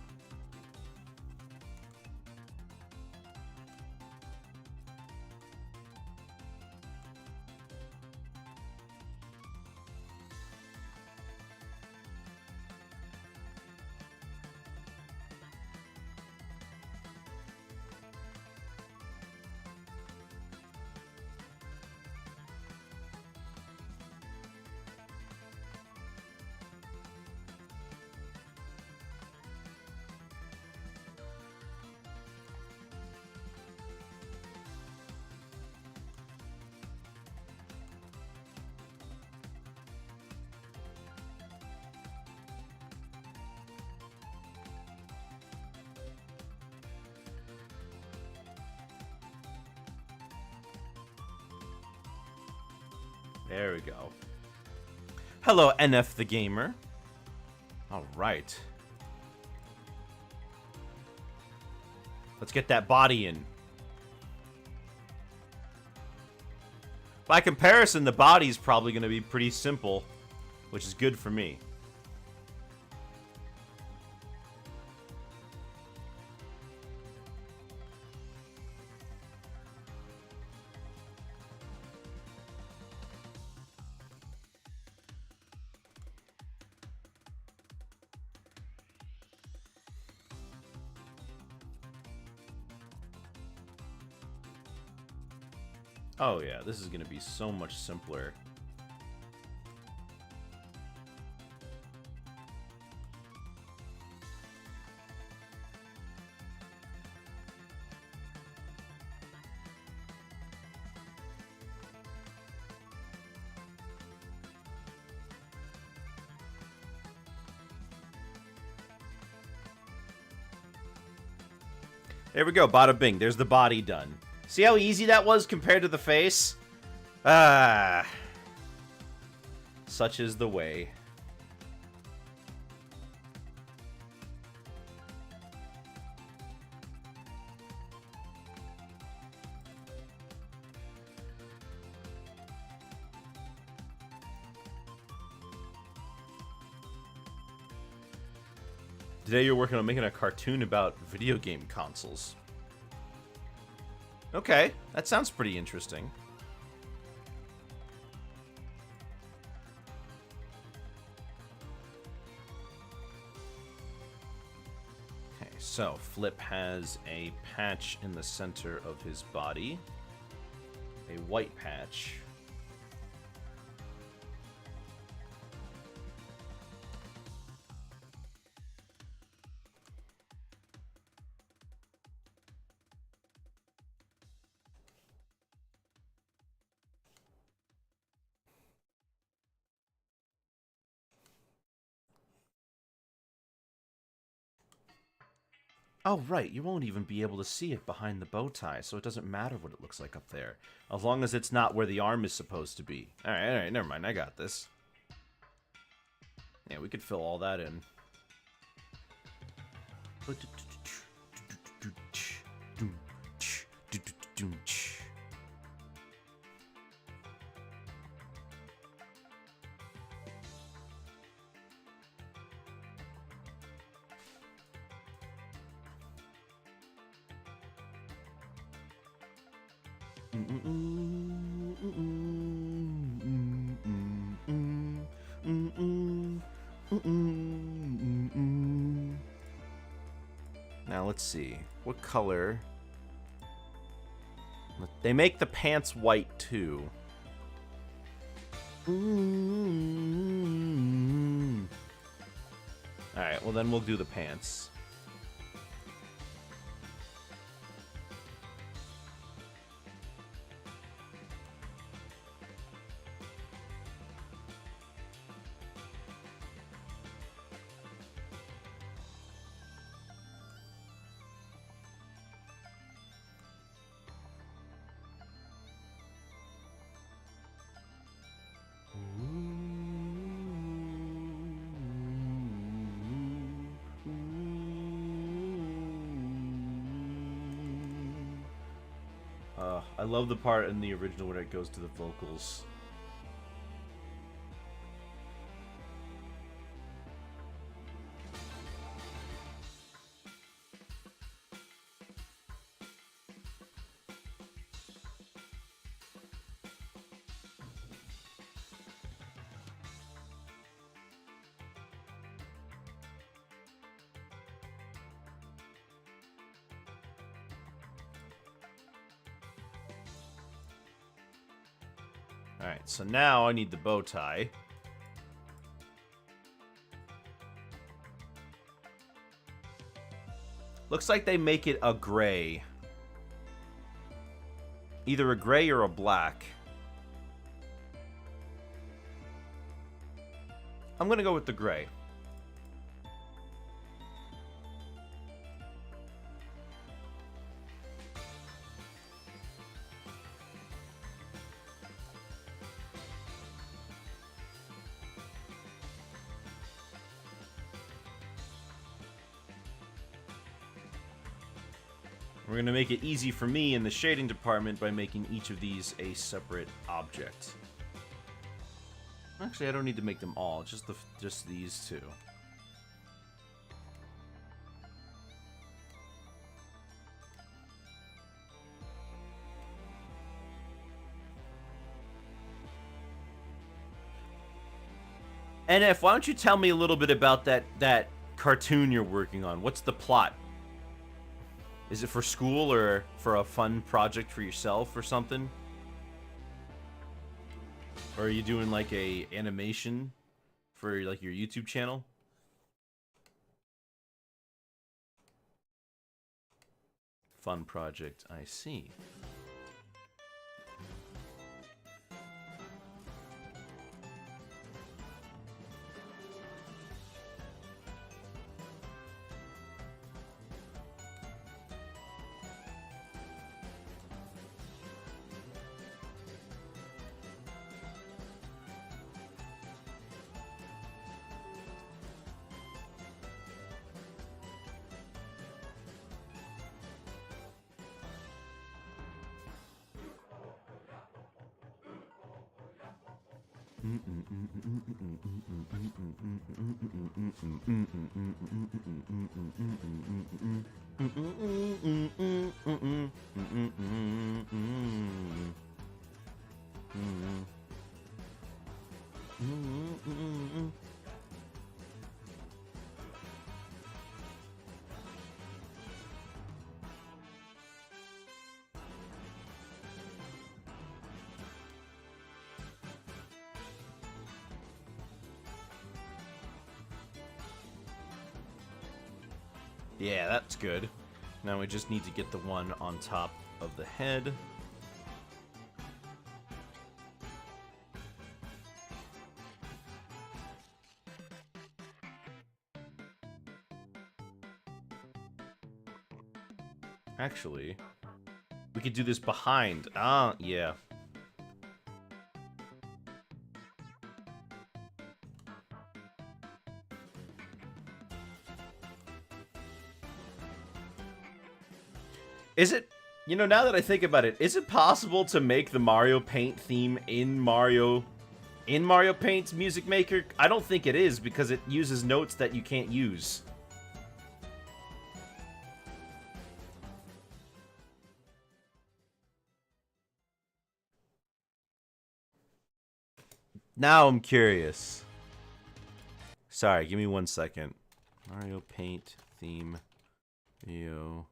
There we go. Hello, NF the Gamer. All right. Let's get that body in. By comparison, the body's probably going to be pretty simple, which is good for me. Oh yeah, this is going to be so much simpler. There we go, bada bing. There's the body done. See how easy that was compared to the face? Ah. Such is the way. Today you're working on making a cartoon about video game consoles. Okay, that sounds pretty interesting. Okay, so Flip has a patch in the center of his body. A white patch. Oh, right, you won't even be able to see it behind the bow tie, so it doesn't matter what it looks like up there. As long as it's not where the arm is supposed to be. Alright, never mind, I got this. Yeah, we could fill all that in. Now let's see. What color? They make the pants white too. Alright, well then we'll do the pants. I love the part in the original where it goes to the vocals. Alright, so now I need the bow tie. Looks like they make it a gray. Either a gray or a black. I'm gonna go with the gray. We're going to make it easy for me in the shading department by making each of these a separate object. Actually, I don't need to make them all, just these two. NF, why don't you tell me a little bit about that cartoon you're working on? What's the plot? Is it for school or for a fun project for yourself or something? Or are you doing like a animation for like your YouTube channel? Fun project, I see. Yeah, that's good. Now we just need to get the one on top of the head. Actually, we could do this behind. Ah, yeah. Is it, you know, now that I think about it, is it possible to make the Mario Paint theme in Mario Paint's Music Maker? I don't think it is, because it uses notes that you can't use. Now I'm curious. Sorry, give me 1 second. Mario Paint theme video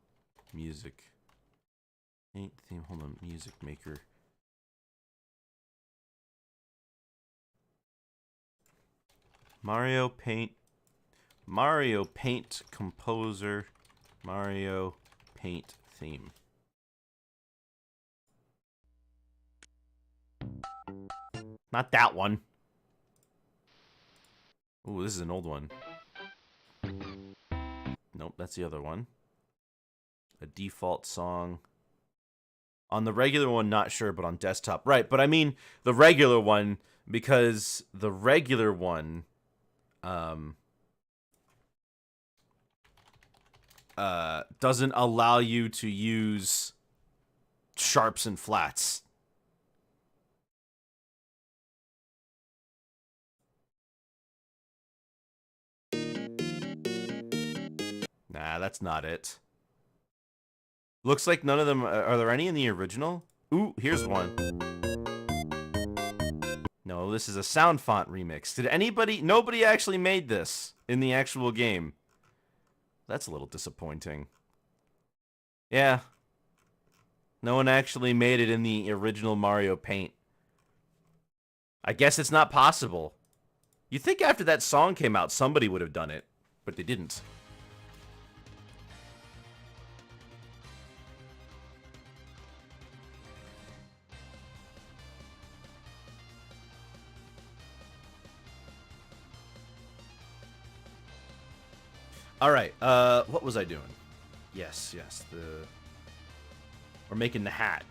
music. Paint theme, hold on, Music Maker. Mario Paint Composer, Mario Paint theme. Not that one. Ooh, this is an old one. Nope, that's the other one. A default song. On the regular one, not sure, but on desktop. Right, but I mean the regular one, because the regular one doesn't allow you to use sharps and flats. Nah, that's not it. Looks like none of them... Are there any in the original? Ooh, here's one. No, this is a sound font remix. Did anybody... Nobody actually made this in the actual game. That's a little disappointing. Yeah. No one actually made it in the original Mario Paint. I guess it's not possible. You'd think after that song came out, somebody would have done it. But they didn't. Alright, what was I doing? Yes, we're making the hat.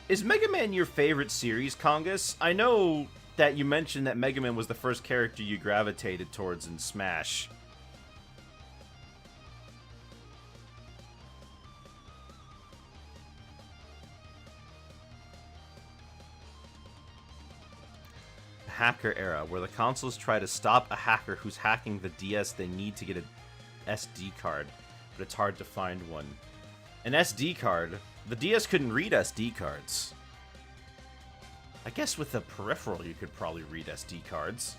Is Mega Man your favorite series, Congus? I know that you mentioned that Mega Man was the first character you gravitated towards in Smash. The hacker era, where the consoles try to stop a hacker who's hacking the DS. They need to get an SD card, but it's hard to find one. An SD card? The DS couldn't read SD cards. I guess with a peripheral you could probably read SD cards.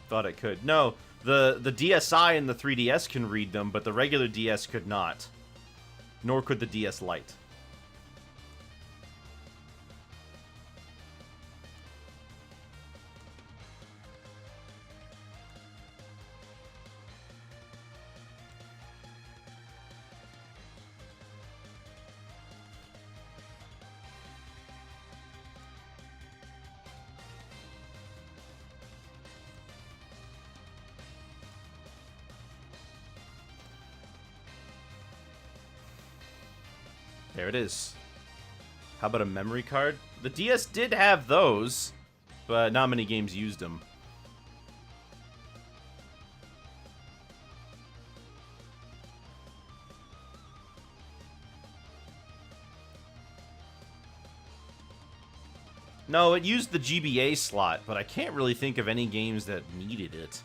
Thought it could. No, the DSi and the 3DS can read them, but the regular DS could not. Nor could the DS Lite. There it is. How about a memory card? The DS did have those, but not many games used them. No, it used the GBA slot, but I can't really think of any games that needed it.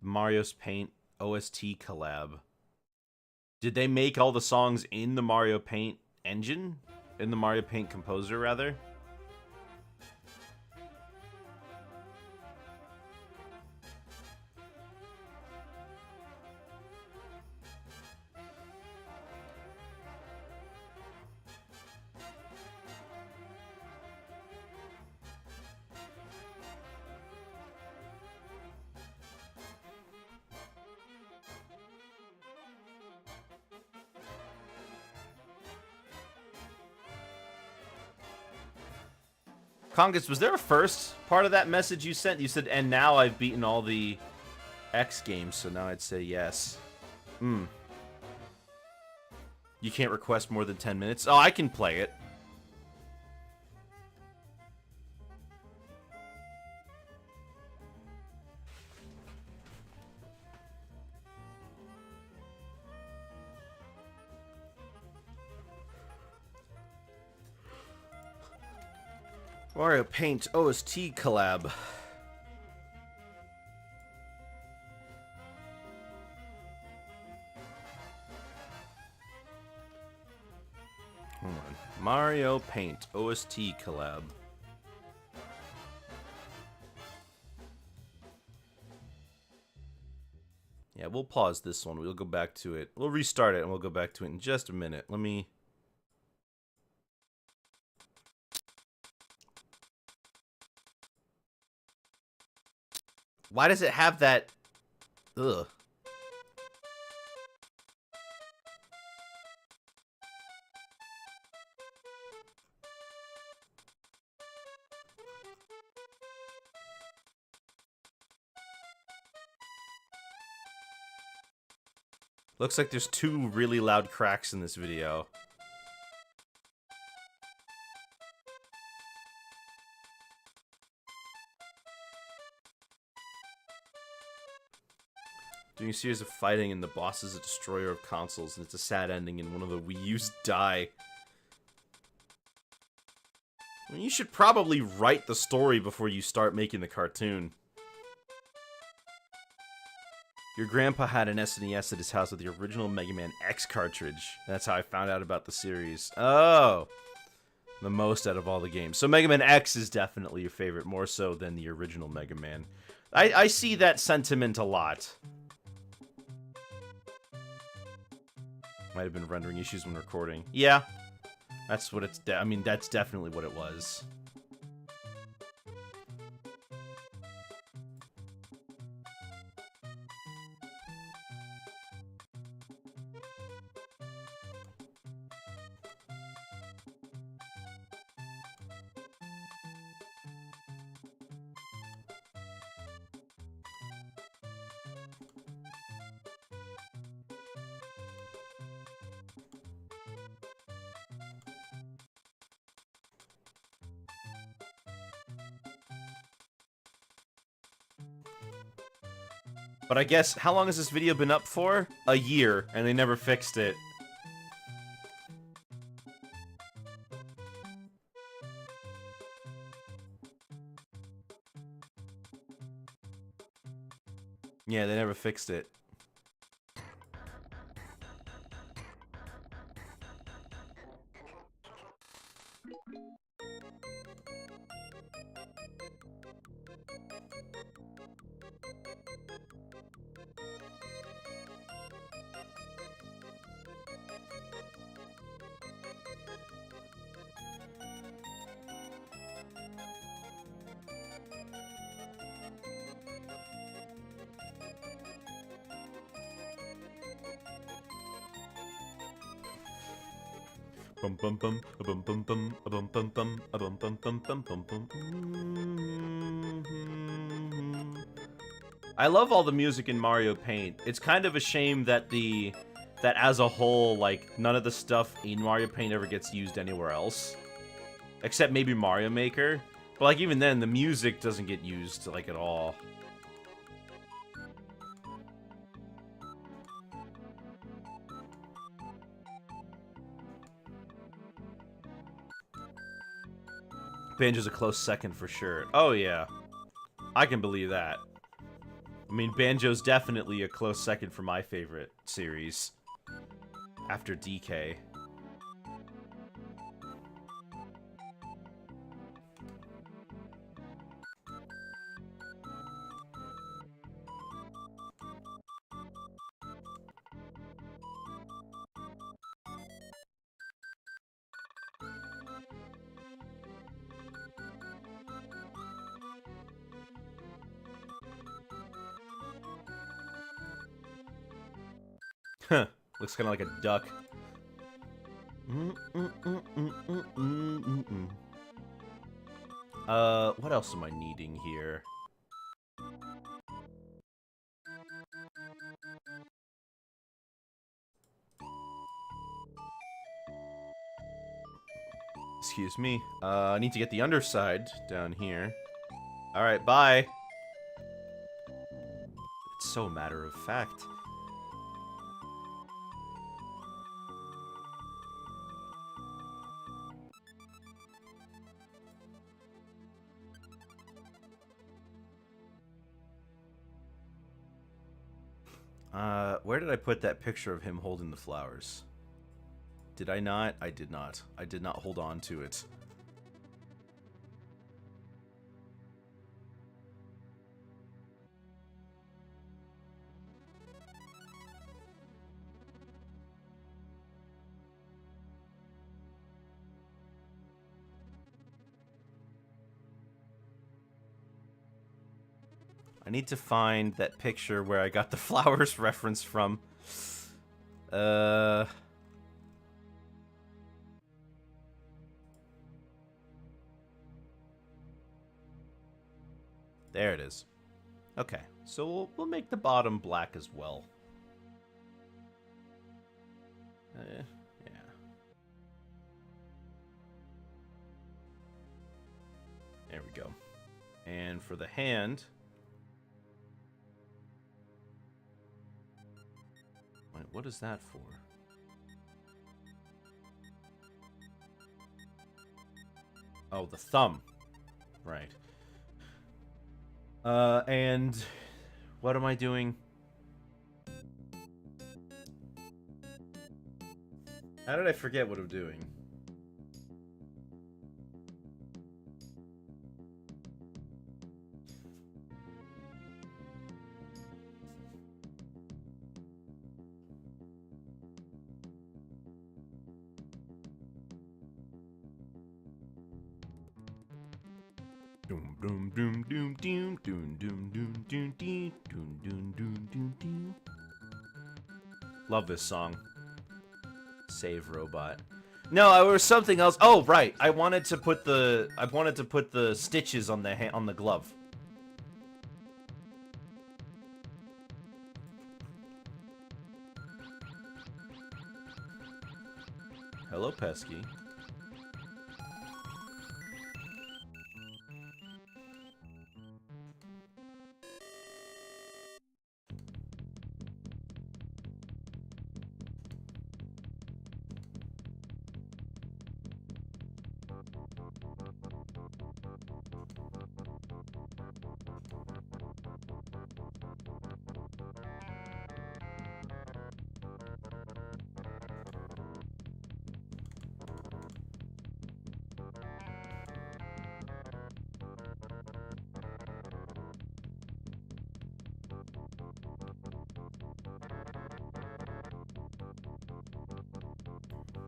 Mario's Paint OST collab. Did they make all the songs in the Mario Paint engine? In the Mario Paint composer, rather? Congus, was there a first part of that message you sent? You said, and now I've beaten all the X games, so now I'd say yes. You can't request more than 10 minutes? Oh, I can play it. Mario Paint OST collab. Hold on. Mario Paint OST collab. Yeah, we'll pause this one. We'll go back to it. We'll restart it and we'll go back to it in just a minute. Let me... Why does it have that... Ugh. Looks like there's 2 really loud cracks in this video. During a series of fighting and the boss is a destroyer of consoles and it's a sad ending and one of the Wii U's die. I mean, you should probably write the story before you start making the cartoon. Your grandpa had an SNES at his house with the original Mega Man X cartridge. That's how I found out about the series. Oh! The most out of all the games. So Mega Man X is definitely your favorite, more so than the original Mega Man. I see that sentiment a lot. Might have been rendering issues when recording. Yeah. That's what it's... I mean, that's definitely what it was. But I guess, how long has this video been up for? A year, and they never fixed it. Yeah, they never fixed it. Bum bum bum bum bum bum bum bum bum bum bum bum bum bum bum. I love all the music in Mario Paint. It's kind of a shame that that as a whole, like, none of the stuff in Mario Paint ever gets used anywhere else. Except maybe Mario Maker. But, like, even then, the music doesn't get used, like, at all. Banjo's a close second for sure. Oh, yeah. I can believe that. I mean, Banjo's definitely a close second for my favorite series. After DK. Huh. Looks kind of like a duck. What else am I needing here? Excuse me. I need to get the underside down here. Alright, bye. It's so matter of fact. Where did I put that picture of him holding the flowers? Did I not? I did not. I did not hold on to it. I need to find that picture where I got the flowers reference from. There it is. Okay, so we'll make the bottom black as well. Yeah. There we go. And for the hand... Wait, what is that for? Oh, the thumb. Right. And... What am I doing? How did I forget what I'm doing? Doom doom doom doom doom doom doom doom doom doom doom doom doom doom. Love this song. Save robot. No, I was something else. Oh, right. I wanted to put the stitches on the glove. Hello, Pesky.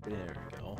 There we go.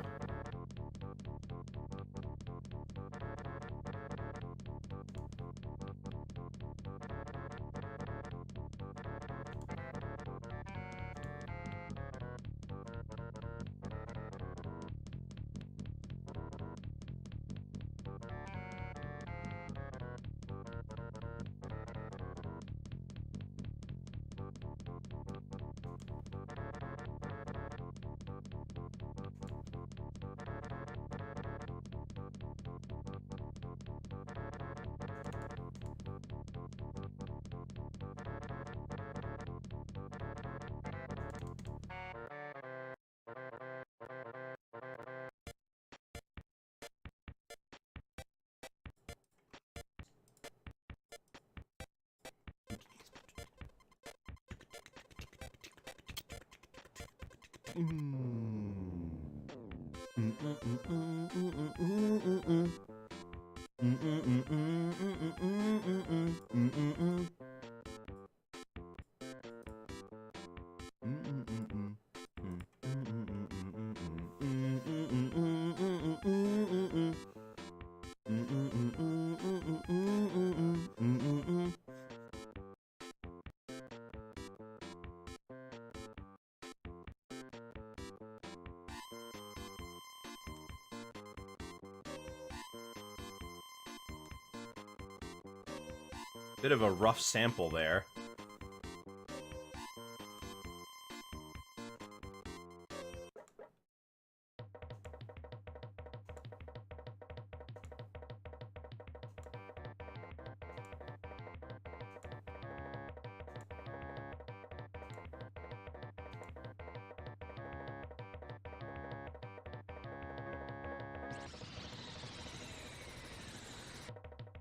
Bit of a rough sample there.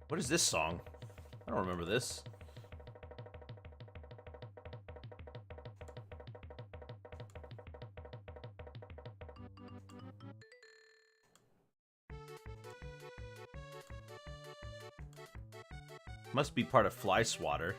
What is this song? I don't remember this. Must be part of Fly Swatter.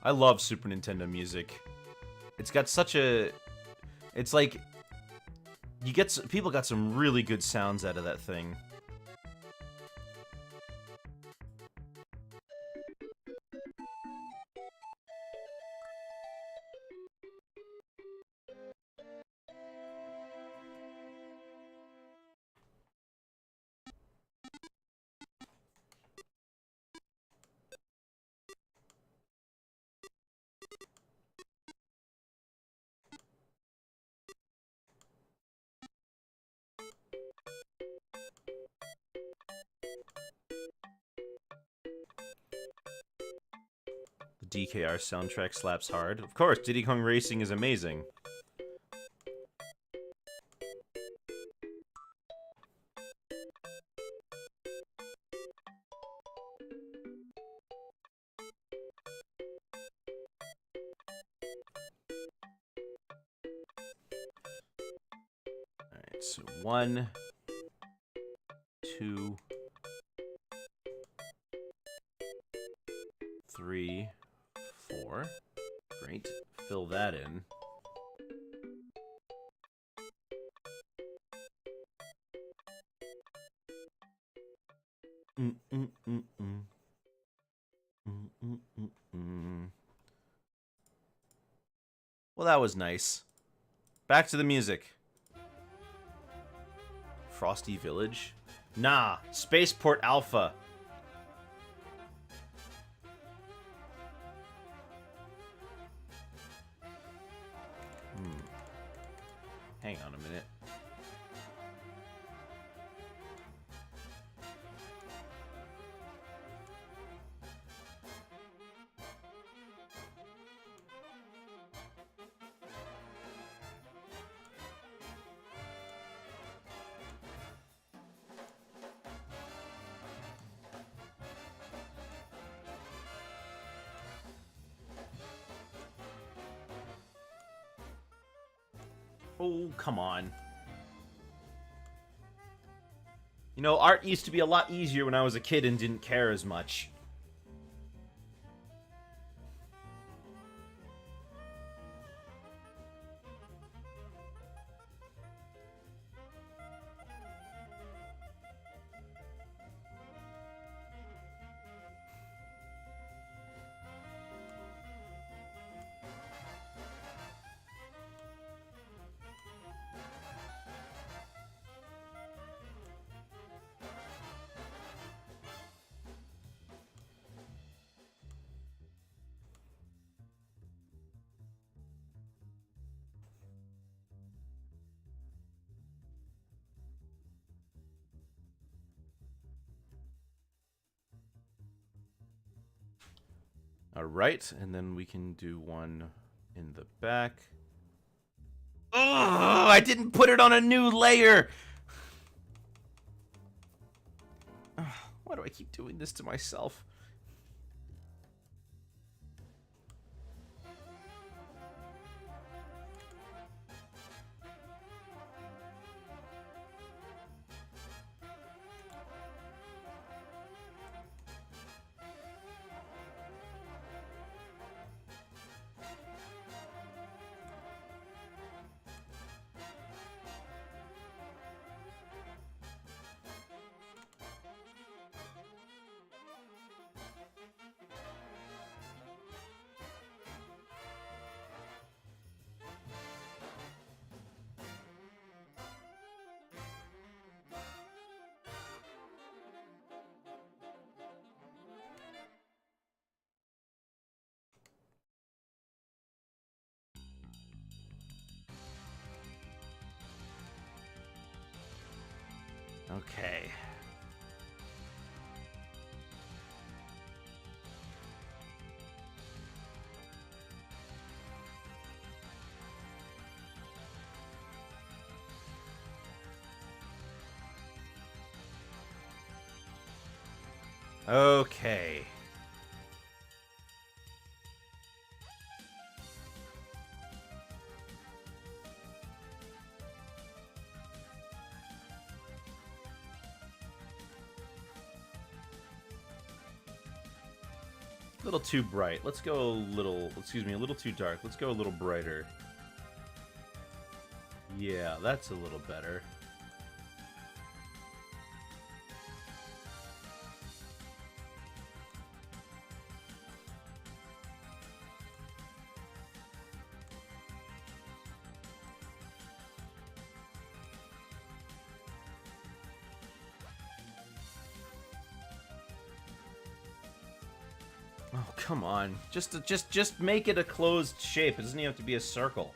I love Super Nintendo music. It's got such a... It's like... People got some really good sounds out of that thing. The DKR soundtrack slaps hard. Of course, Diddy Kong Racing is amazing. Alright, so 1, 2, 3, 4. Great. Fill that in. Well, that was nice. Back to the music. Frosty Village? Nah, Spaceport Alpha. Hang on a minute. Oh, come on. You know, art used to be a lot easier when I was a kid and didn't care as much. Alright, and then we can do one in the back. Oh, I didn't put it on a new layer! Why do I keep doing this to myself? Okay. Okay. A little too bright. Let's go a little, excuse me, a little too dark. Let's go a little brighter. Yeah, that's a little better. Oh, come on. Just make it a closed shape. It doesn't even have to be a circle.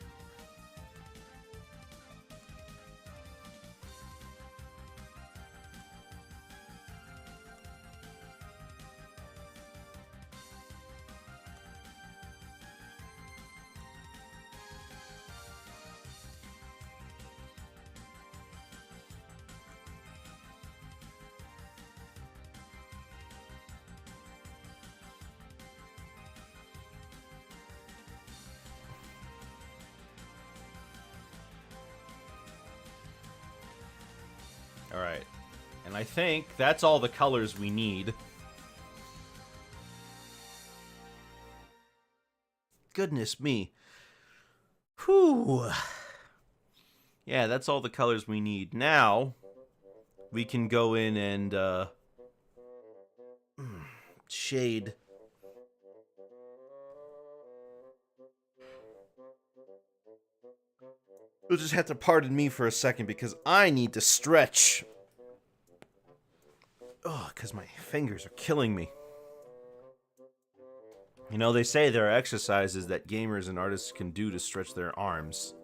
Alright. And I think that's all the colors we need. Goodness me. Whew. Yeah, that's all the colors we need. Now, we can go in and, shade. You'll just have to pardon me for a second because I need to stretch. Oh, because my fingers are killing me. You know, they say there are exercises that gamers and artists can do to stretch their arms.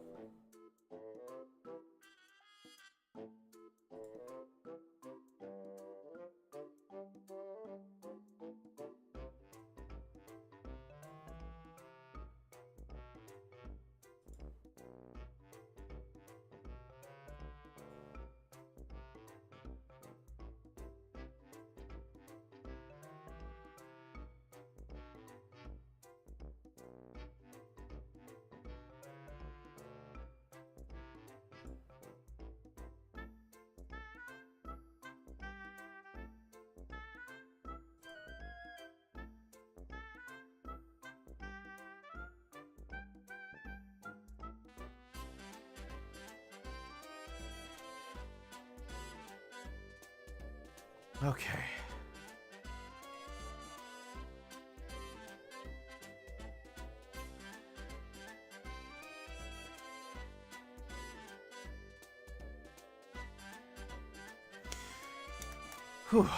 Okay. Whew.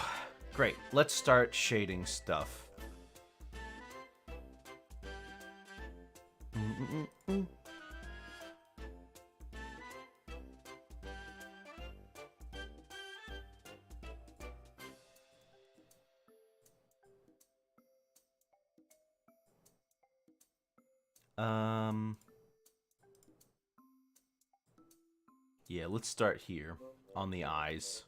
Great. Let's start shading stuff. Yeah, let's start here on the eyes.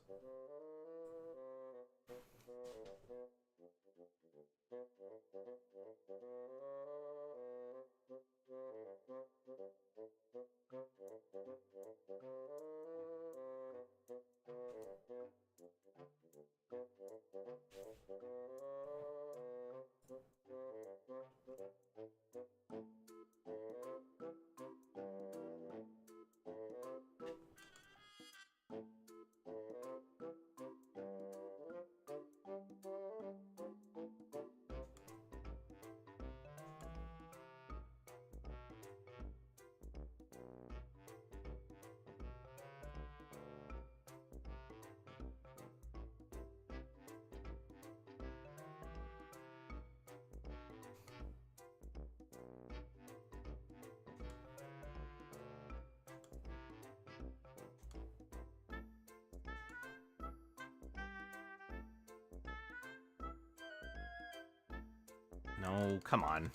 No, come on.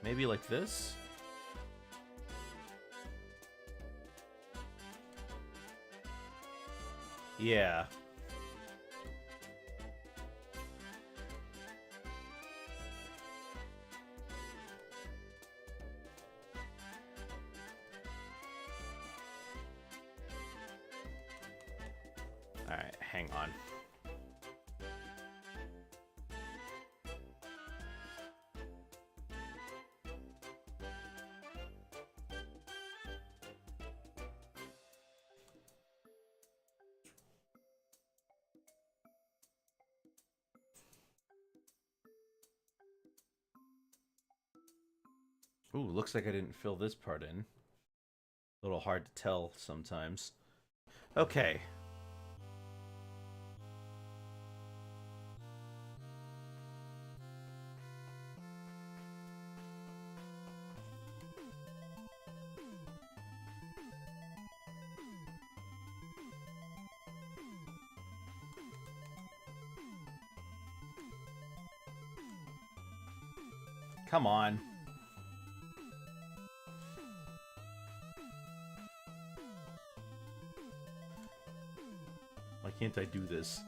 Maybe like this? Yeah. Alright, hang on. Ooh, looks like I didn't fill this part in. A little hard to tell sometimes. Okay. Come on. Why can't I do this?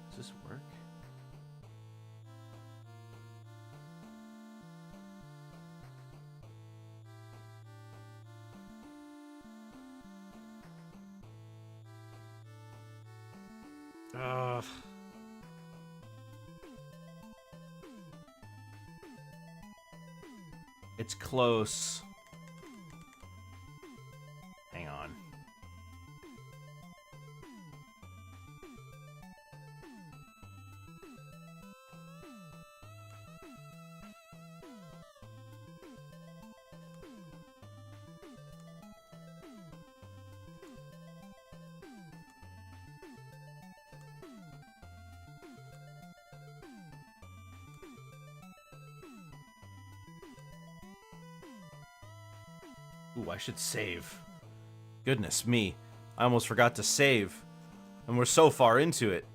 Does this work? It's close. Hang on. Ooh, I should save. Goodness me. I almost forgot to save. And we're so far into it.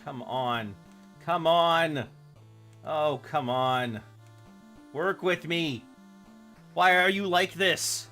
Come on. Come on. Oh, come on. Work with me. Why are you like this?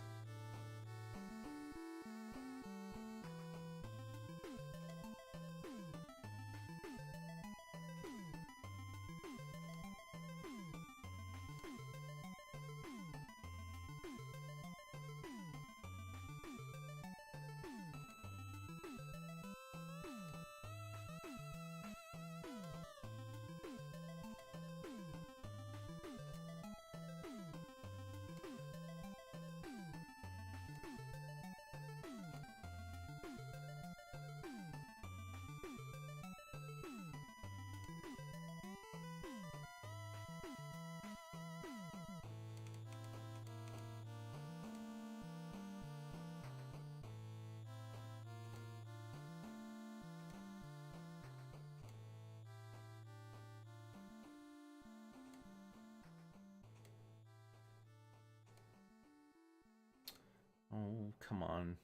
Oh, come on.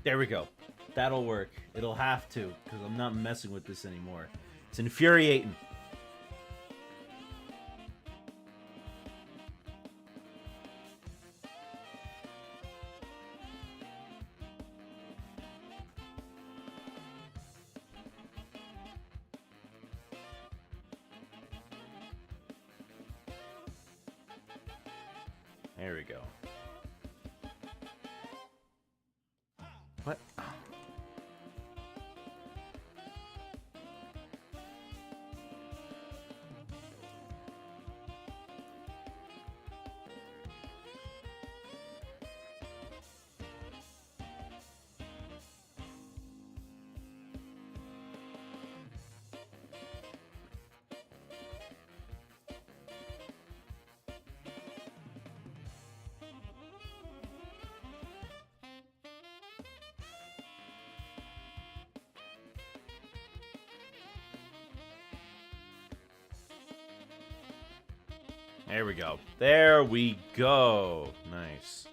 There we go. That'll work. It'll have to, because I'm not messing with this anymore. It's infuriating. There we go. What? Oh. There we go. There we go. Nice.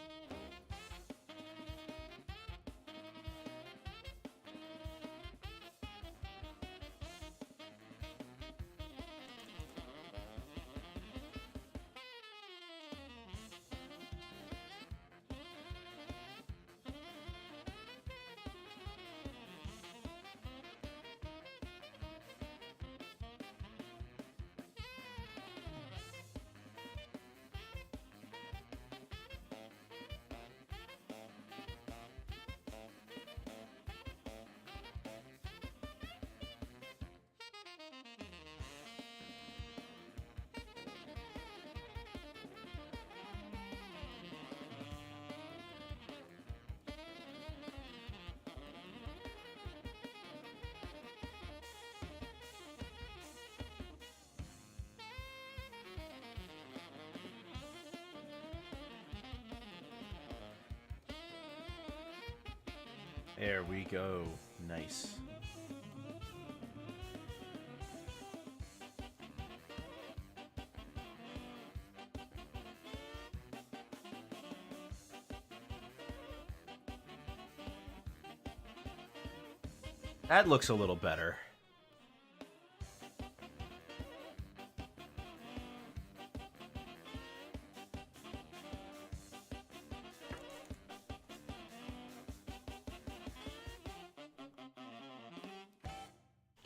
There we go. Nice. That looks a little better.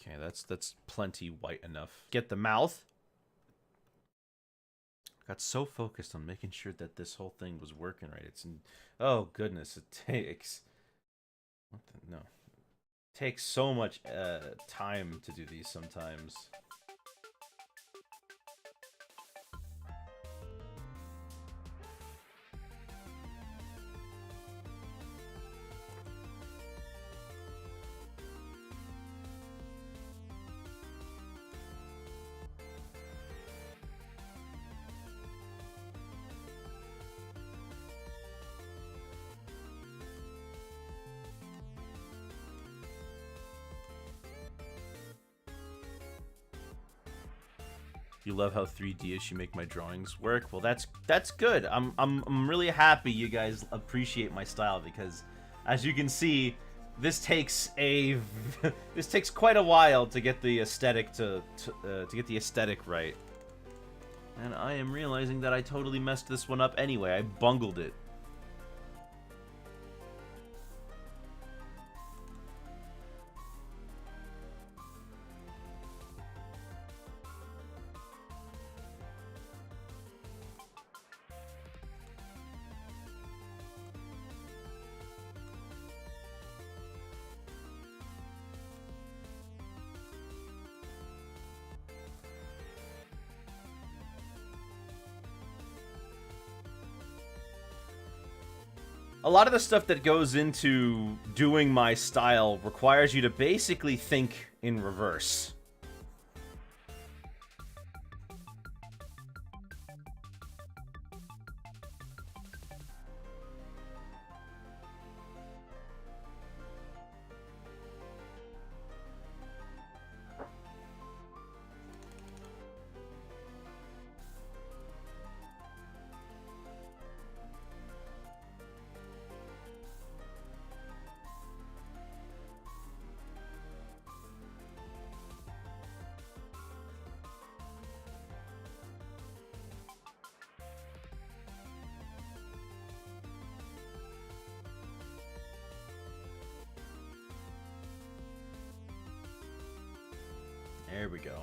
Okay, that's plenty white enough. Get the mouth. Got so focused on making sure that this whole thing was working right. Oh goodness, it takes no. It takes so much time to do these sometimes. You love how 3D-ish you make my drawings work. Well, that's good. I'm really happy you guys appreciate my style, because as you can see, this takes this takes quite a while to get the aesthetic to get the aesthetic right. And I am realizing that I totally messed this one up anyway. I bungled it. A lot of the stuff that goes into doing my style requires you to basically think in reverse. There we go.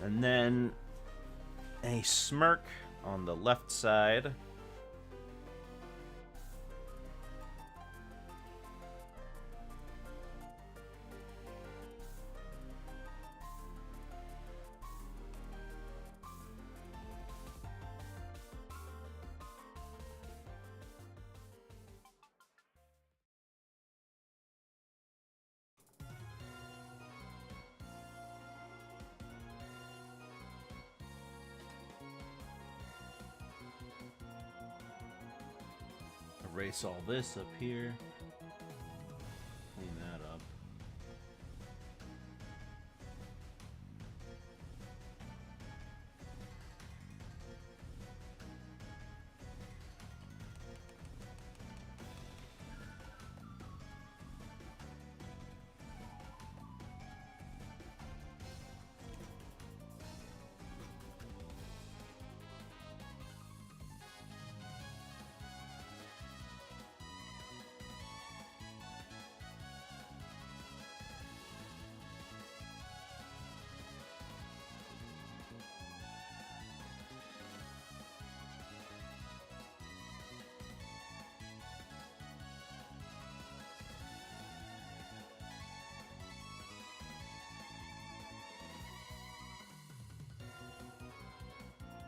And then a smirk on the left side. Erase all this up here. Clean that up.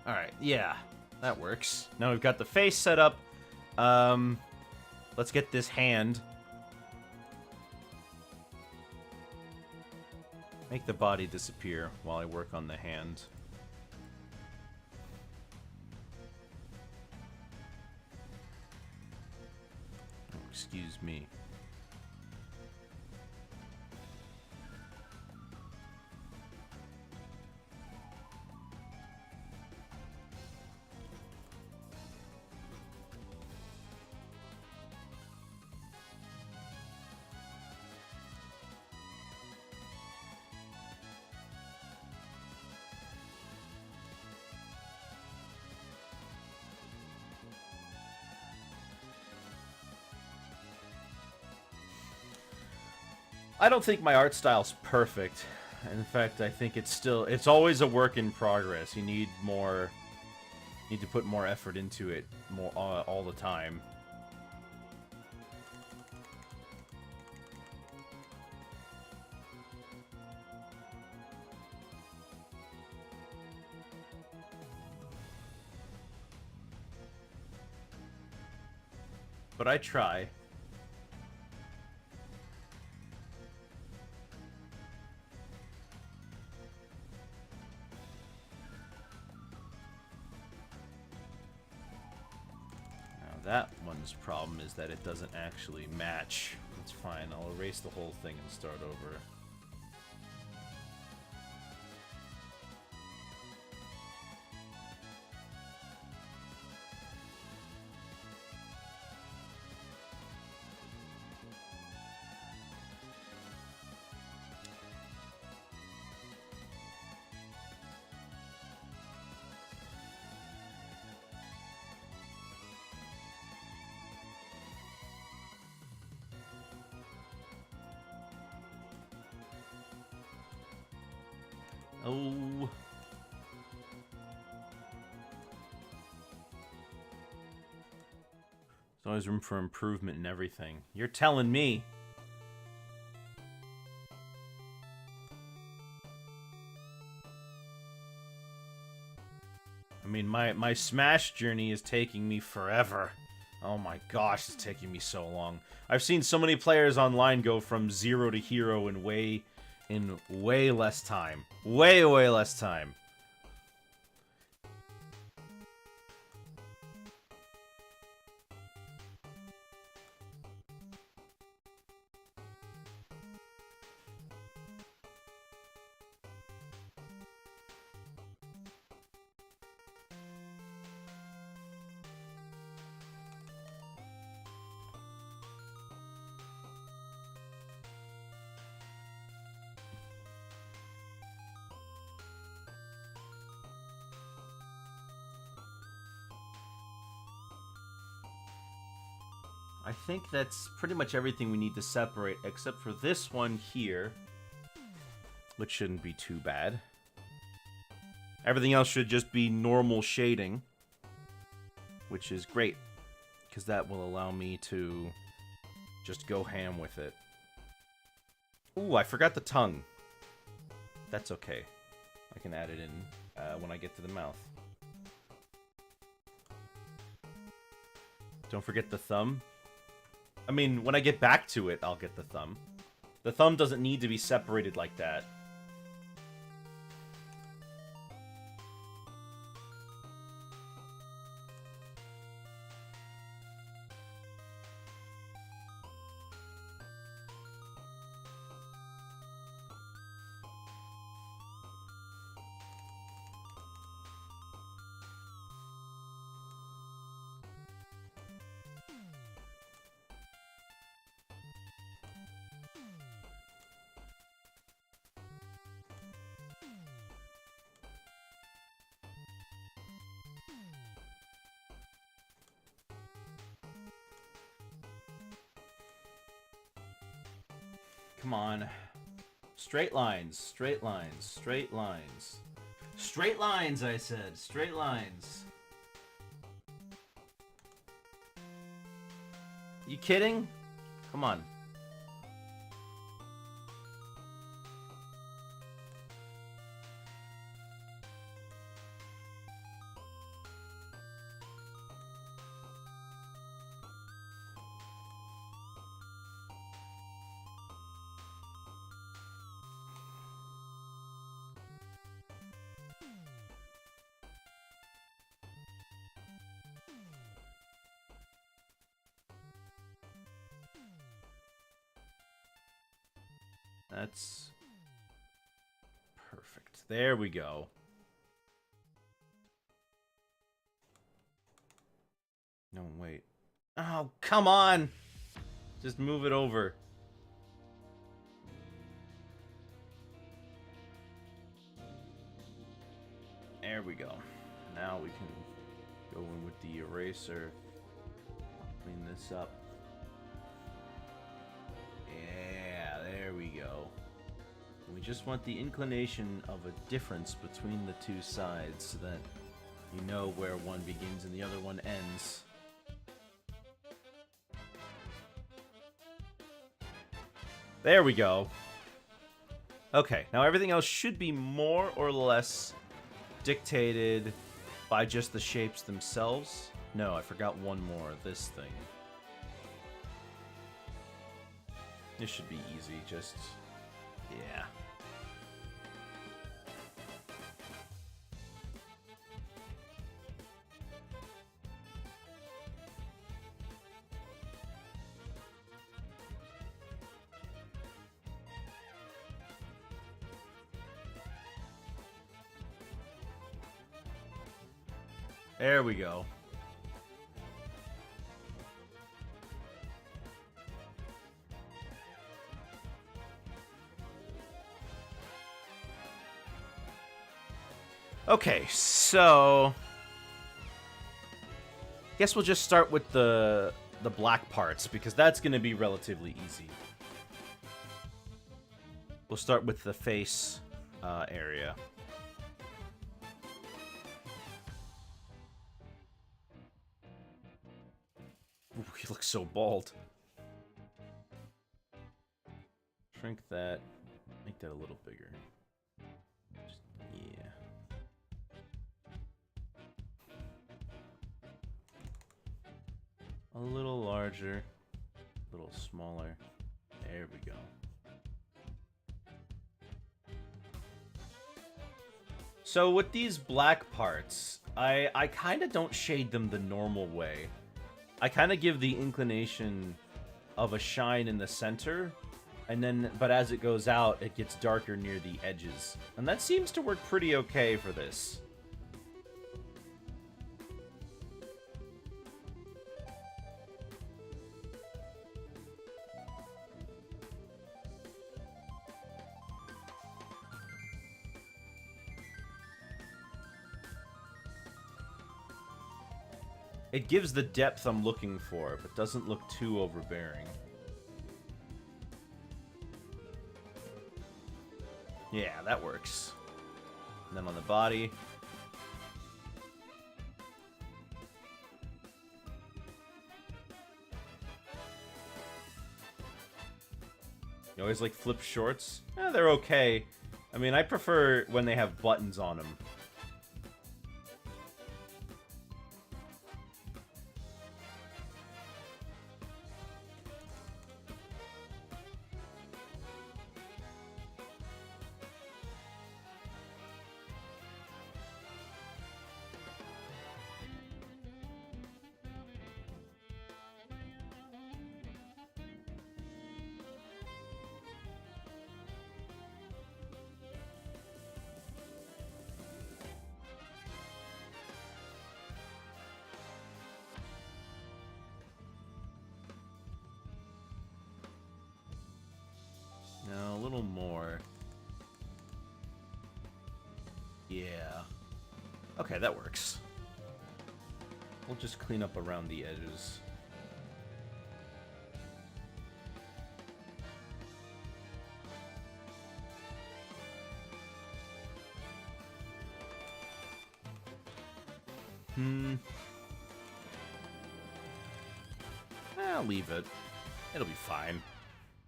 Alright, yeah, that works. Now we've got the face set up. Let's get this hand. Make the body disappear while I work on the hand. Oh, excuse me. I don't think my art style's perfect. In fact, I think it's always a work in progress. You need to put more effort into it all the time. but I try. That one's problem is that it doesn't actually match. It's fine. I'll erase the whole thing and start over. Oh. There's always room for improvement in everything. You're telling me. I mean, my Smash journey is taking me forever. Oh my gosh, it's taking me so long. I've seen so many players online go from 0 to hero in way less time. Way less time. I think that's pretty much everything we need to separate, except for this one here, which shouldn't be too bad. Everything else should just be normal shading, which is great, because that will allow me to just go ham with it. Ooh, I forgot the tongue. That's okay. I can add it in when I get to the mouth. Don't forget the thumb. I mean, when I get back to it, I'll get the thumb. The thumb doesn't need to be separated like that. Come on. Straight lines, straight lines, straight lines. Straight lines, I said. Straight lines. You kidding? Come on. That's perfect. There we go. No, wait. Oh, come on! Just move it over. There we go. Now we can go in with the eraser. Clean this up. Yeah, there we go. We just want the inclination of a difference between the two sides so that you know where one begins and the other one ends. There we go. Okay, now everything else should be more or less dictated by just the shapes themselves. No, I forgot one more. This thing. This should be easy, just... yeah. There we go. Okay, so guess we'll just start with the black parts because that's going to be relatively easy. We'll start with the face area. Ooh, he looks so bald. Shrink that. Make that a little bigger. Just, yeah. A little larger. A little smaller. There we go. So with these black parts, I kind of don't shade them the normal way. I kind of give the inclination of a shine in the center, and then, but as it goes out, it gets darker near the edges. And that seems to work pretty okay for this. It gives the depth I'm looking for, but doesn't look too overbearing. Yeah, that works. And then on the body. You always like flip shorts? Eh, they're okay. I mean, I prefer when they have buttons on them. No, a little more. Yeah. Okay, that works. We'll just clean up around the edges. I'll leave it. It'll be fine.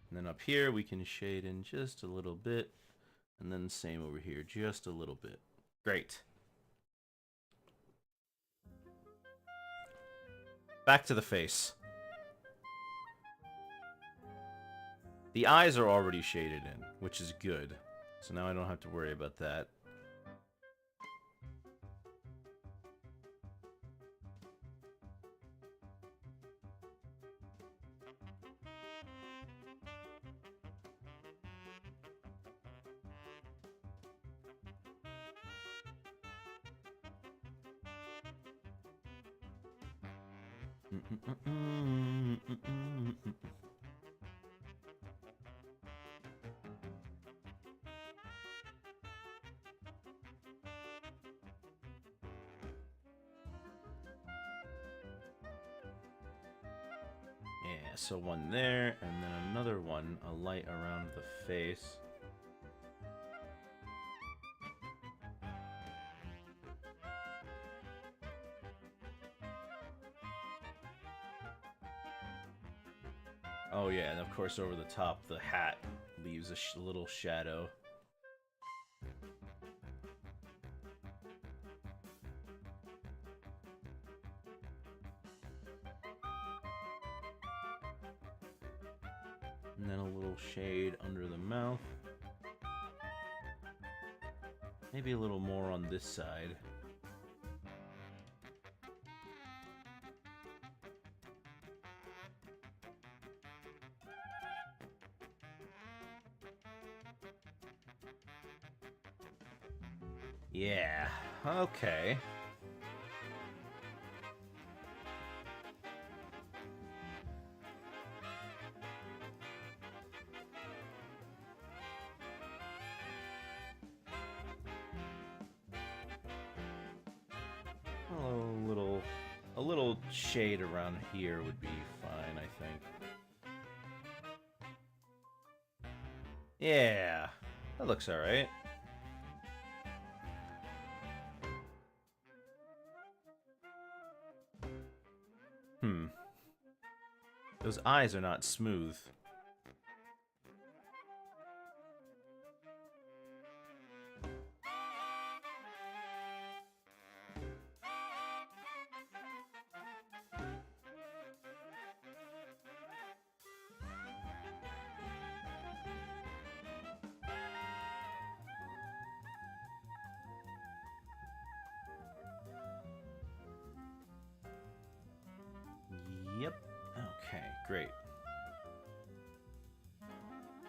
And then up here, we can shade in just a little bit. And then same over here, just a little bit. Great. Back to the face. The eyes are already shaded in, which is good. So now I don't have to worry about that. Yeah, so one there, and then another one, a light around the face. Oh yeah, and of course over the top, the hat leaves a little shadow. And then a little shade under the mouth. Maybe a little more on this side. Yeah, okay. A little shade around here would be fine, I think. Yeah, that looks alright. Those eyes are not smooth. Yep. Okay, great.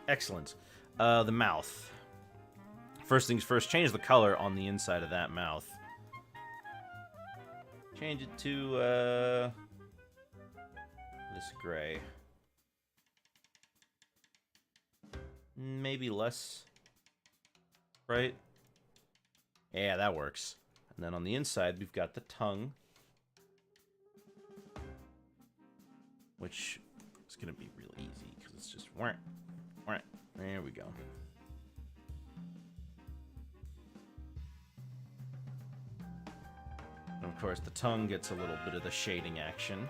Excellent. The mouth. First things first, change the color on the inside of that mouth. Change it to, this gray. Maybe less. Right? Yeah, that works. And then on the inside, we've got the tongue. Which is going to be real easy, because it's just... There we go. And of course, the tongue gets a little bit of the shading action.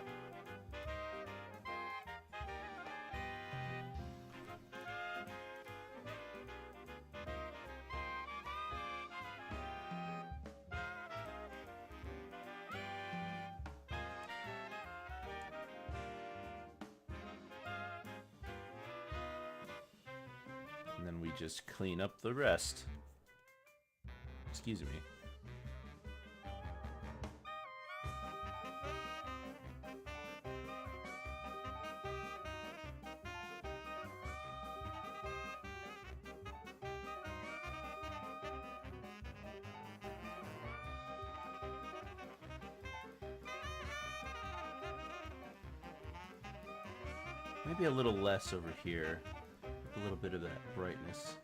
And then we just clean up the rest. Excuse me. Maybe a little less over here. A little bit of that brightness.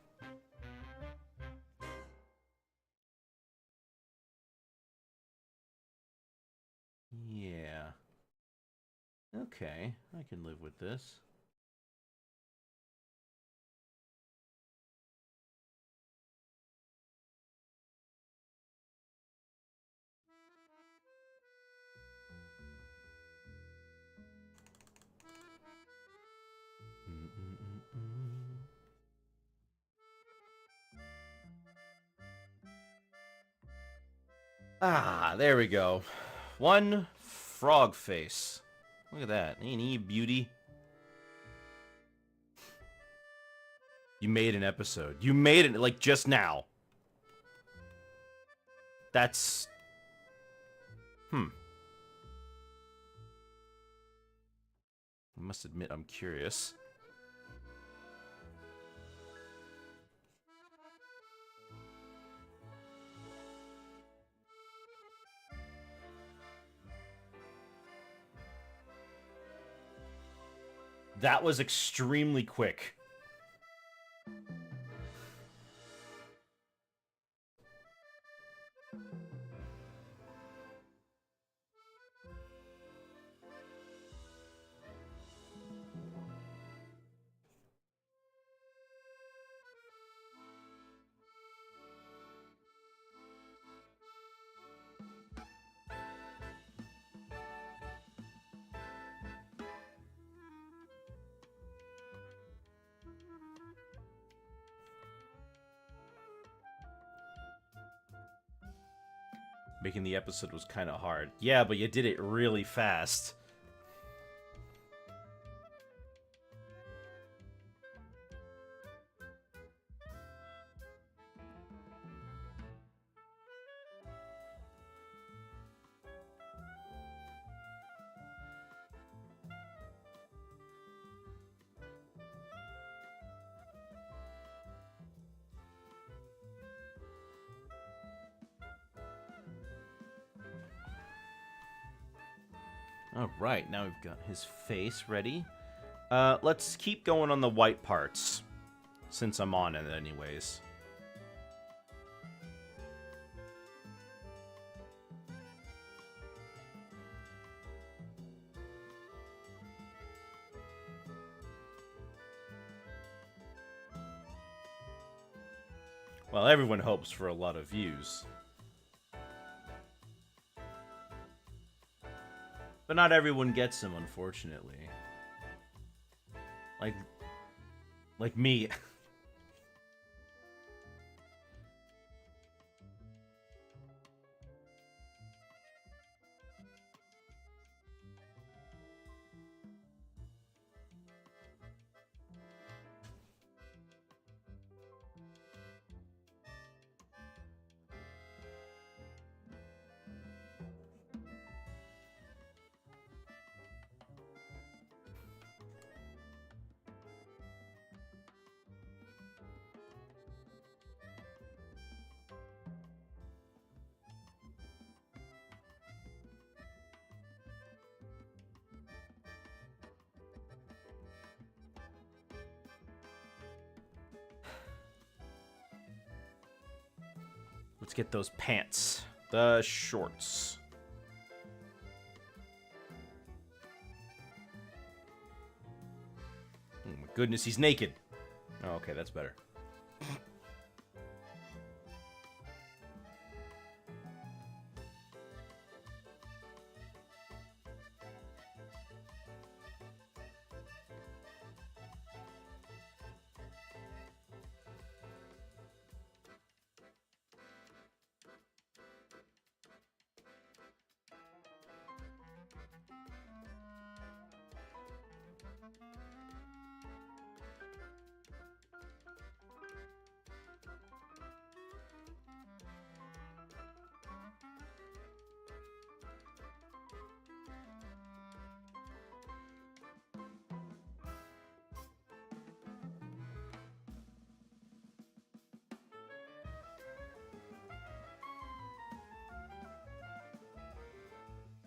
Yeah. Okay, I can live with this. Ah, there we go. One frog face. Look at that. Ain't he beauty? You made an episode. You made it, like, just now. That's... I must admit, I'm curious. That was extremely quick. Making the episode was kind of hard. Yeah, but you did it really fast. Alright, now we've got his face ready. Let's keep going on the white parts, since I'm on it anyways. Well, everyone hopes for a lot of views. But not everyone gets them, unfortunately. Like me. Let's get those pants. The shorts. Oh my goodness, he's naked. Oh, okay, that's better.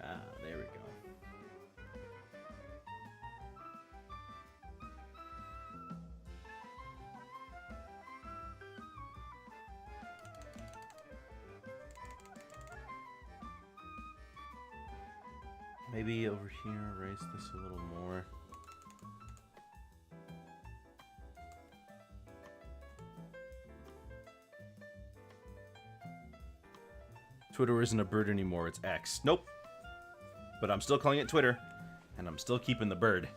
Ah, there we go. Maybe over here, erase this a little more. Twitter isn't a bird anymore, it's X. Nope. But I'm still calling it Twitter, and I'm still keeping the bird.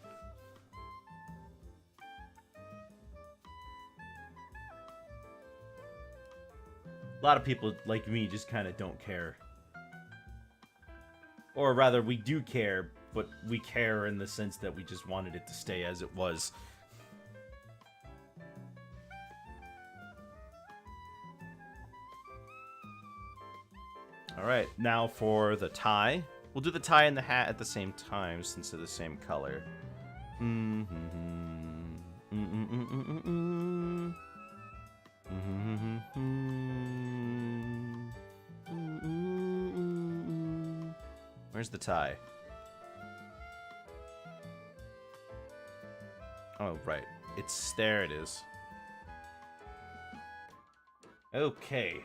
A lot of people like me just kind of don't care. Or rather, we do care, but we care in the sense that we just wanted it to stay as it was. Alright, now for the tie. We'll do the tie and the hat at the same time since they're the same color. Where's the tie? Oh, right. There it is. Okay.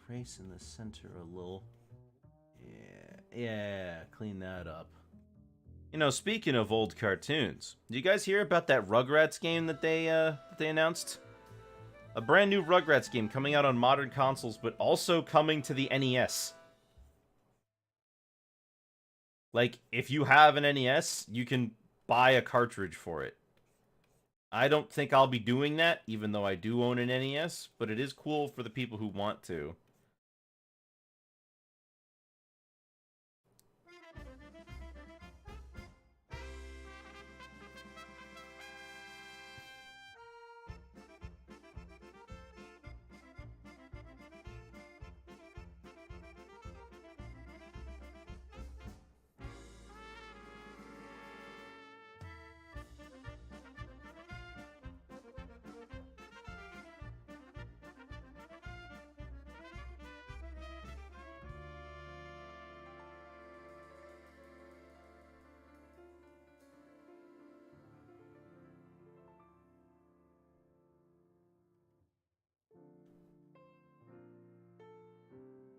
Erase in the center a little. Yeah, clean that up. You know, speaking of old cartoons, did you guys hear about that Rugrats game that they announced? A brand new Rugrats game coming out on modern consoles, but also coming to the NES. Like, if you have an NES, you can buy a cartridge for it. I don't think I'll be doing that, even though I do own an NES, but it is cool for the people who want to.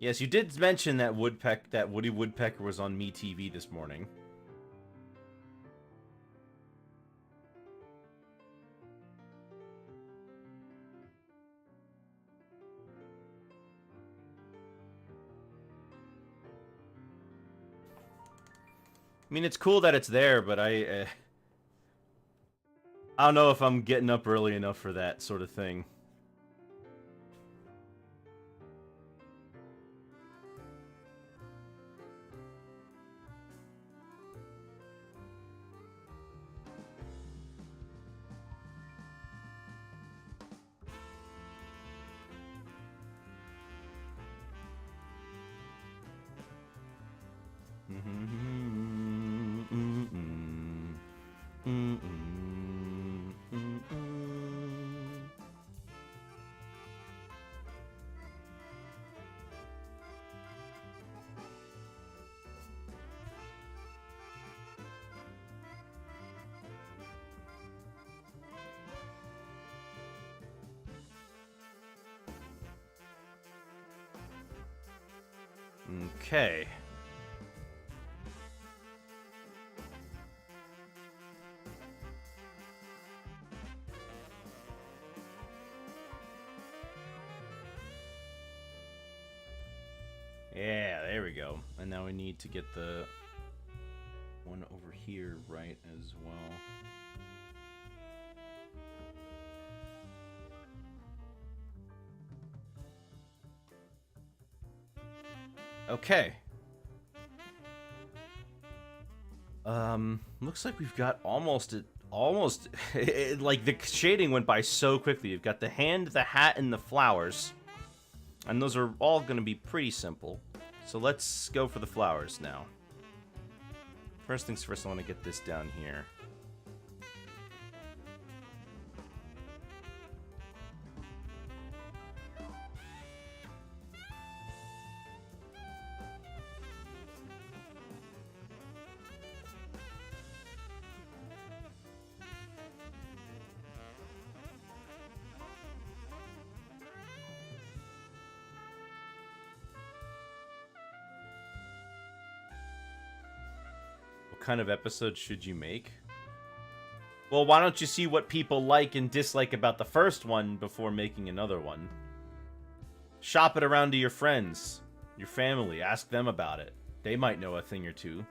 Yes, you did mention that Woody Woodpecker was on MeTV this morning. I mean, it's cool that it's there, but I don't know if I'm getting up early enough for that sort of thing. Okay. Yeah, there we go. And now we need to get the one over here right as well. Okay. Looks like we've got almost like the shading went by so quickly. You've got the hand, the hat, and the flowers. And those are all going to be pretty simple. So let's go for the flowers now. First things first, I want to get this down here. Kind of episode should you make? Well, why don't you see what people like and dislike about the first one before making another one? Shop it around to your friends, your family, ask them about it. They might know a thing or two.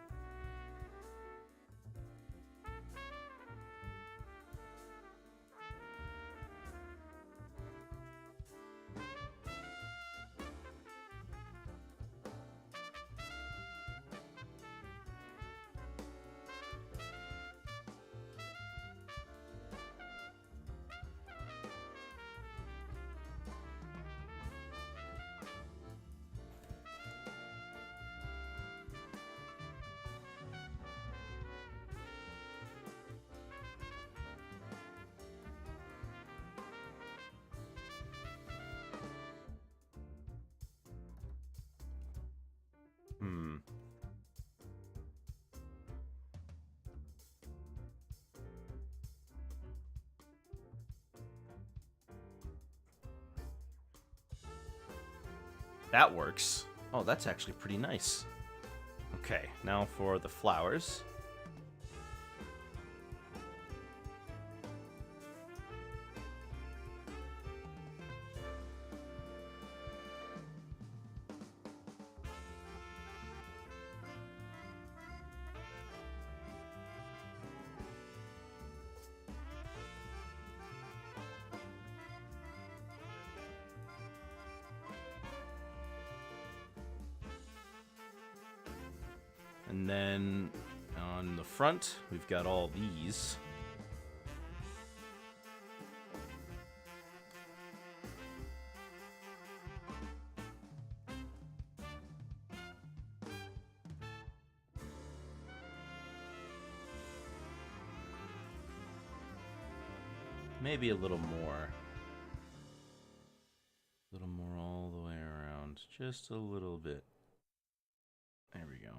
That works. Oh, that's actually pretty nice. Okay, now for the flowers. And then on the front, we've got all these. Maybe a little more. A little more all the way around. Just a little bit. There we go.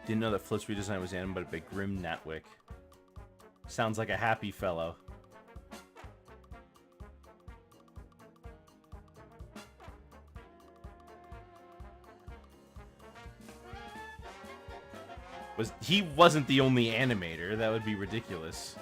Didn't know that Float's redesign was animated by Grim Natwick. Sounds like a happy fellow. He wasn't the only animator. That would be ridiculous.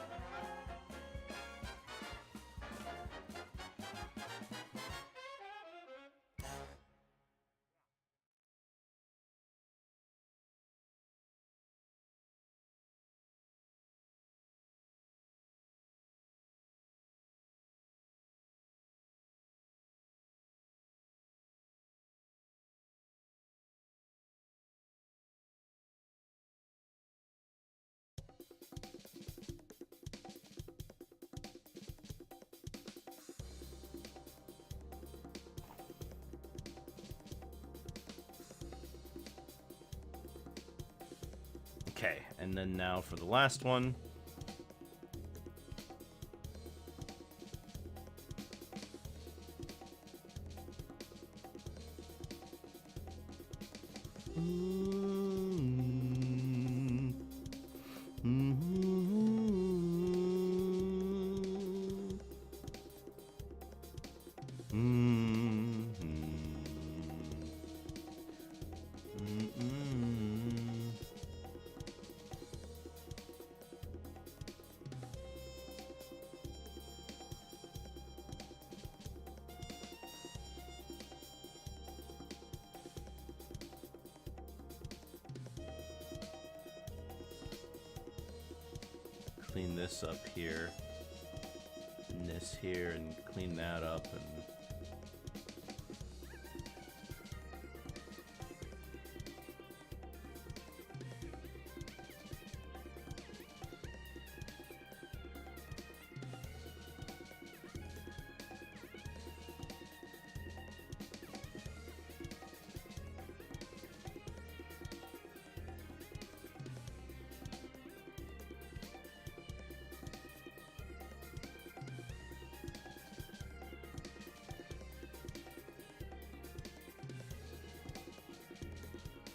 Okay, and then now for the last one. Clean this up here, and this here, and clean that up, and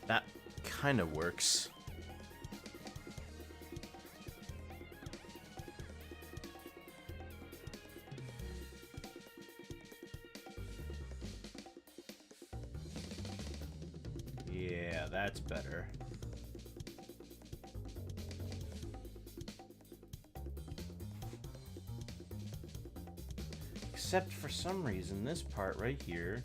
that kind of works. Yeah, that's better. Except for some reason, this part right here.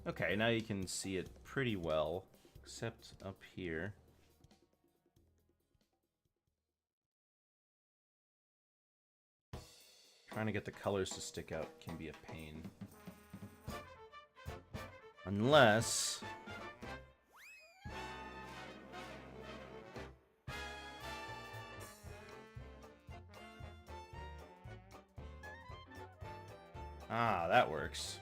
Okay, now you can see it pretty well, except up here. Trying to get the colors to stick out can be a pain. Unless... Ah, that works.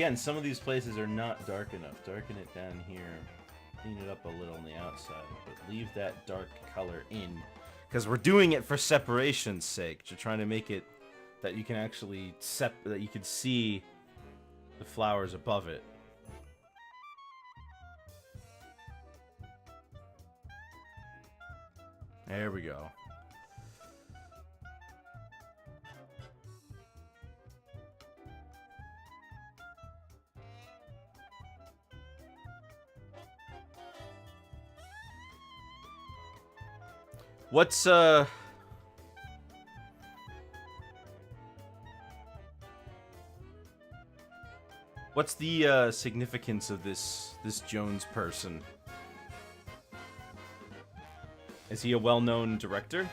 And some of these places are not dark enough. Darken it down here. Clean it up a little on the outside, but leave that dark color in. Because we're doing it for separation's sake. You're trying to make it that you can actually that you can see the flowers above it. There we go. What's the significance of this Jones person? Is he a well-known director?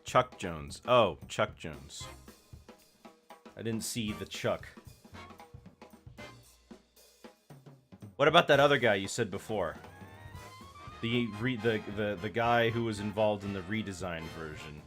Chuck Jones. Oh, Chuck Jones. I didn't see the Chuck. What about that other guy you said before? The guy who was involved in the redesign version.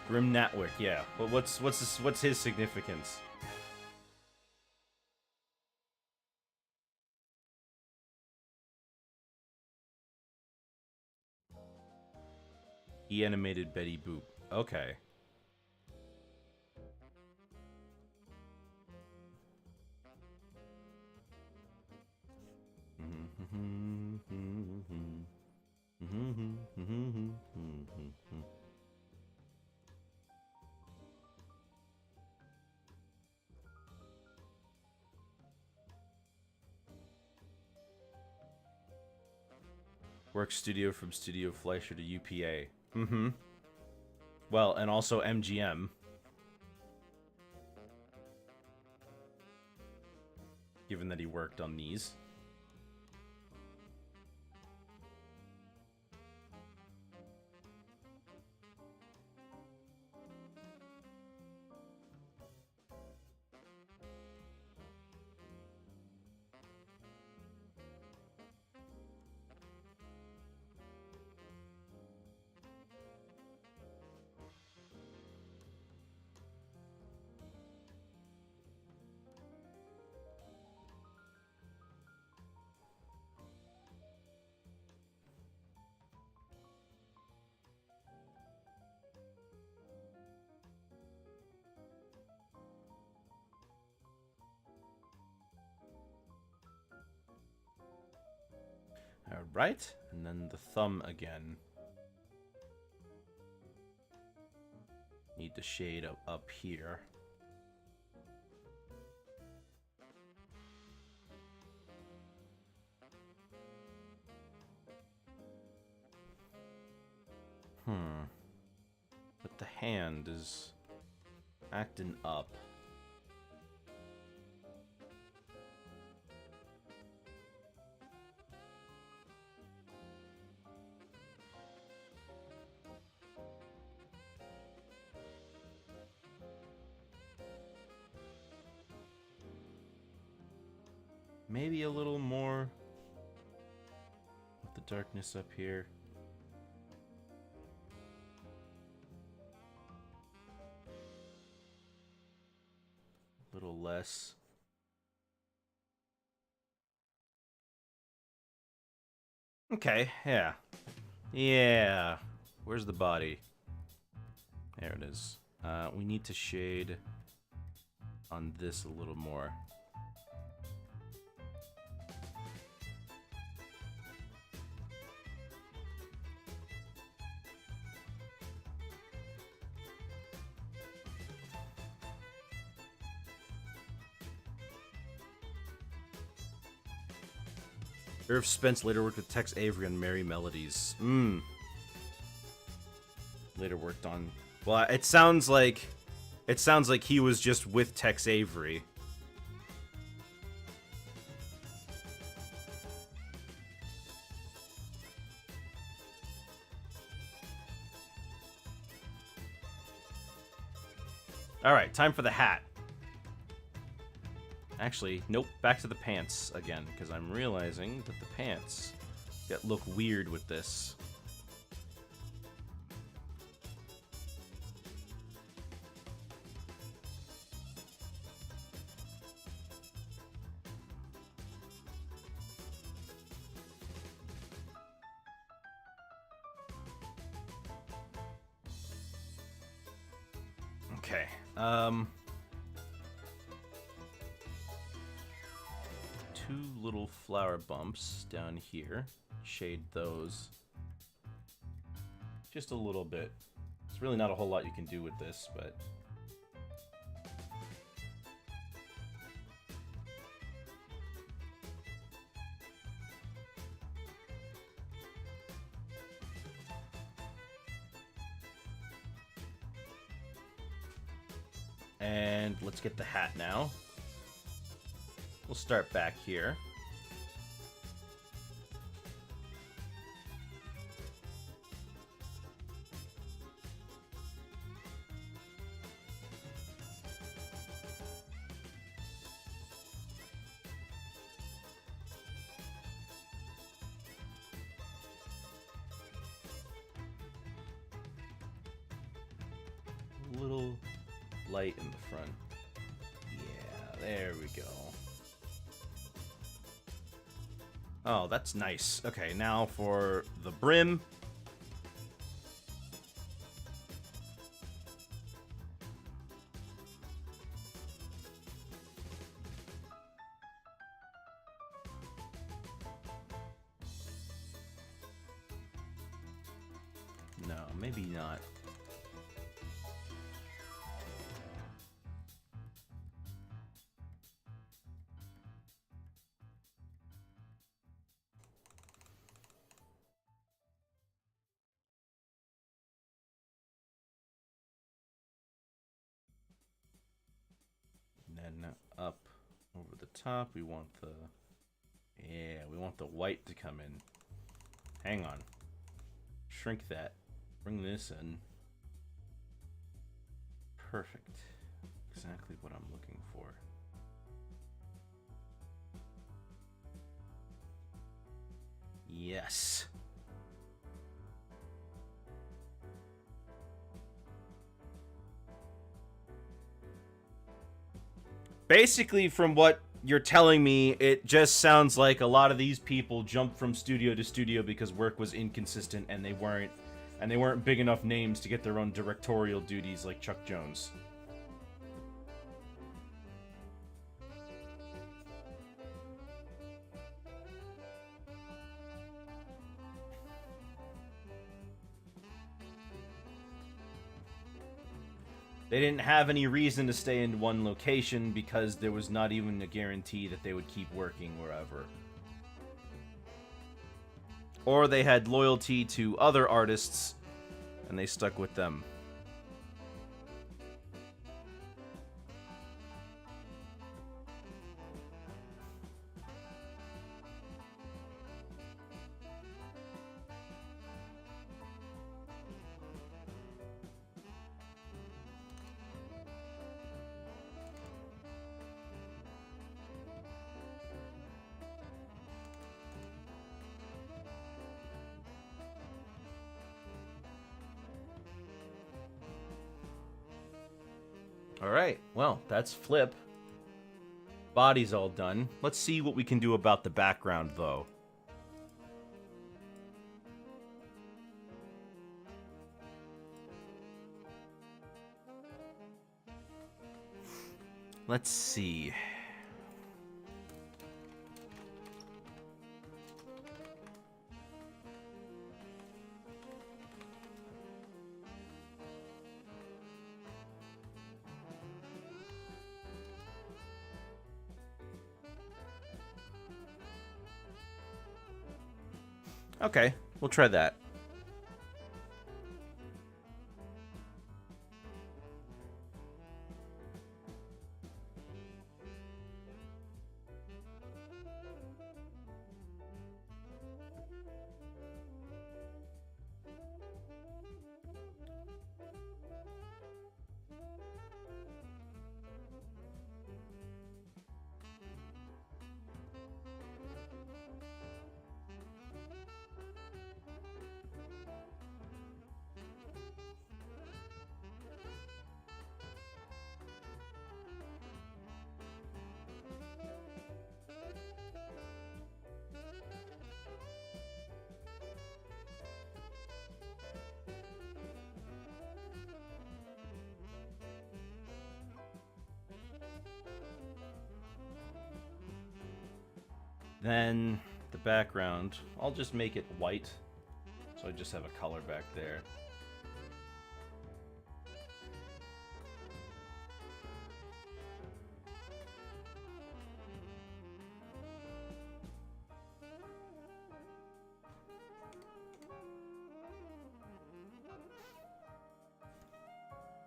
Grim Natwick, yeah. But what's his significance? He animated Betty Boop. Okay. Work studio from Studio Fleischer to UPA. Mm-hmm. Well, and also MGM. Given that he worked on these. Alright, and then the thumb again. Need the shade up here. But the hand is acting up. Maybe a little more with the darkness up here. A little less. Okay, yeah. Yeah. Where's the body? There it is. We need to shade on this a little more. Irv Spence later worked with Tex Avery on Merry Melodies. Later worked on... Well, it sounds like It sounds like he was just with Tex Avery. Alright, time for the hat. Actually, nope, back to the pants again, because I'm realizing that the pants look weird with this. Okay, two little flower bumps down here. Shade those just a little bit. There's really not a whole lot you can do with this, but... And let's get the hat now. We'll start back here. Little light in the front. Yeah, there we go. Oh, that's nice. Okay, now for the brim. No, maybe not. And then up over the top, we want the... Yeah, we want the white to come in. Hang on. Shrink that. Bring this in. Perfect. Exactly what I'm looking for. Yes. Basically, from what you're telling me, it just sounds like a lot of these people jumped from studio to studio because work was inconsistent and they weren't big enough names to get their own directorial duties like Chuck Jones. They didn't have any reason to stay in one location because there was not even a guarantee that they would keep working wherever. Or they had loyalty to other artists and they stuck with them. Alright, well, that's Flip. Body's all done. Let's see what we can do about the background, though. Let's see. Okay, we'll try that. Then the background, I'll just make it white. So I just have a color back there.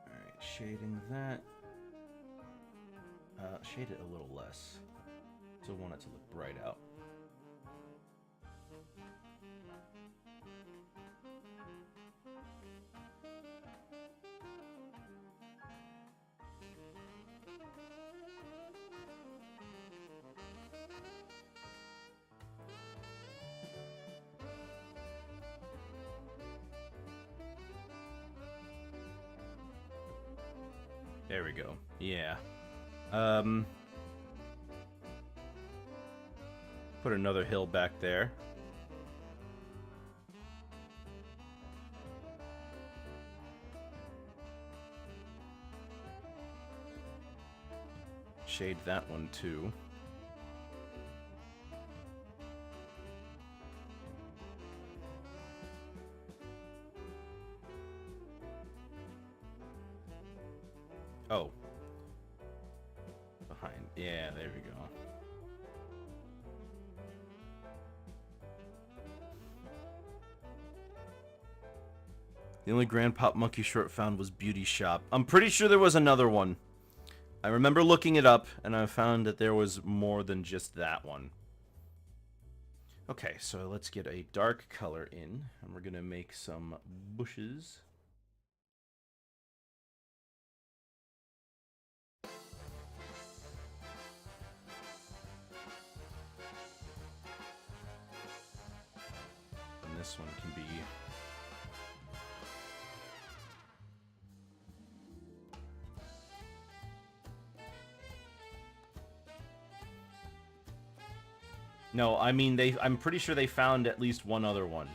Alright, shading that. Shade it a little less. Still want it to look bright out. There we go. Yeah. Put another hill back there. Shade that one too. Oh. Behind. Yeah, there we go. The only Grand Pop Monkey short found was Beauty Shop. I'm pretty sure there was another one. I remember looking it up, and I found that there was more than just that one. Okay, so let's get a dark color in, and we're gonna make some bushes. And this one can be... No, I mean, I'm pretty sure they found at least one other one.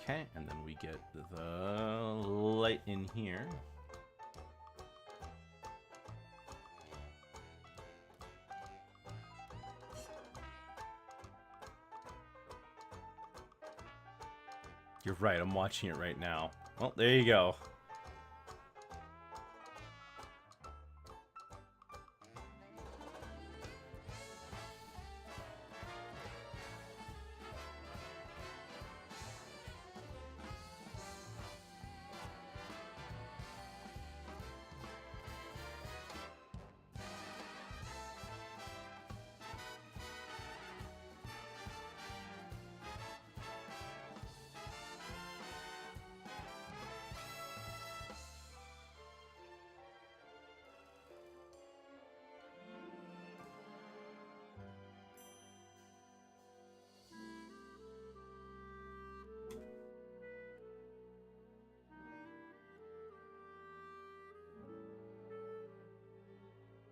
Okay, and then we get the light in here. You're right, I'm watching it right now. Well, there you go.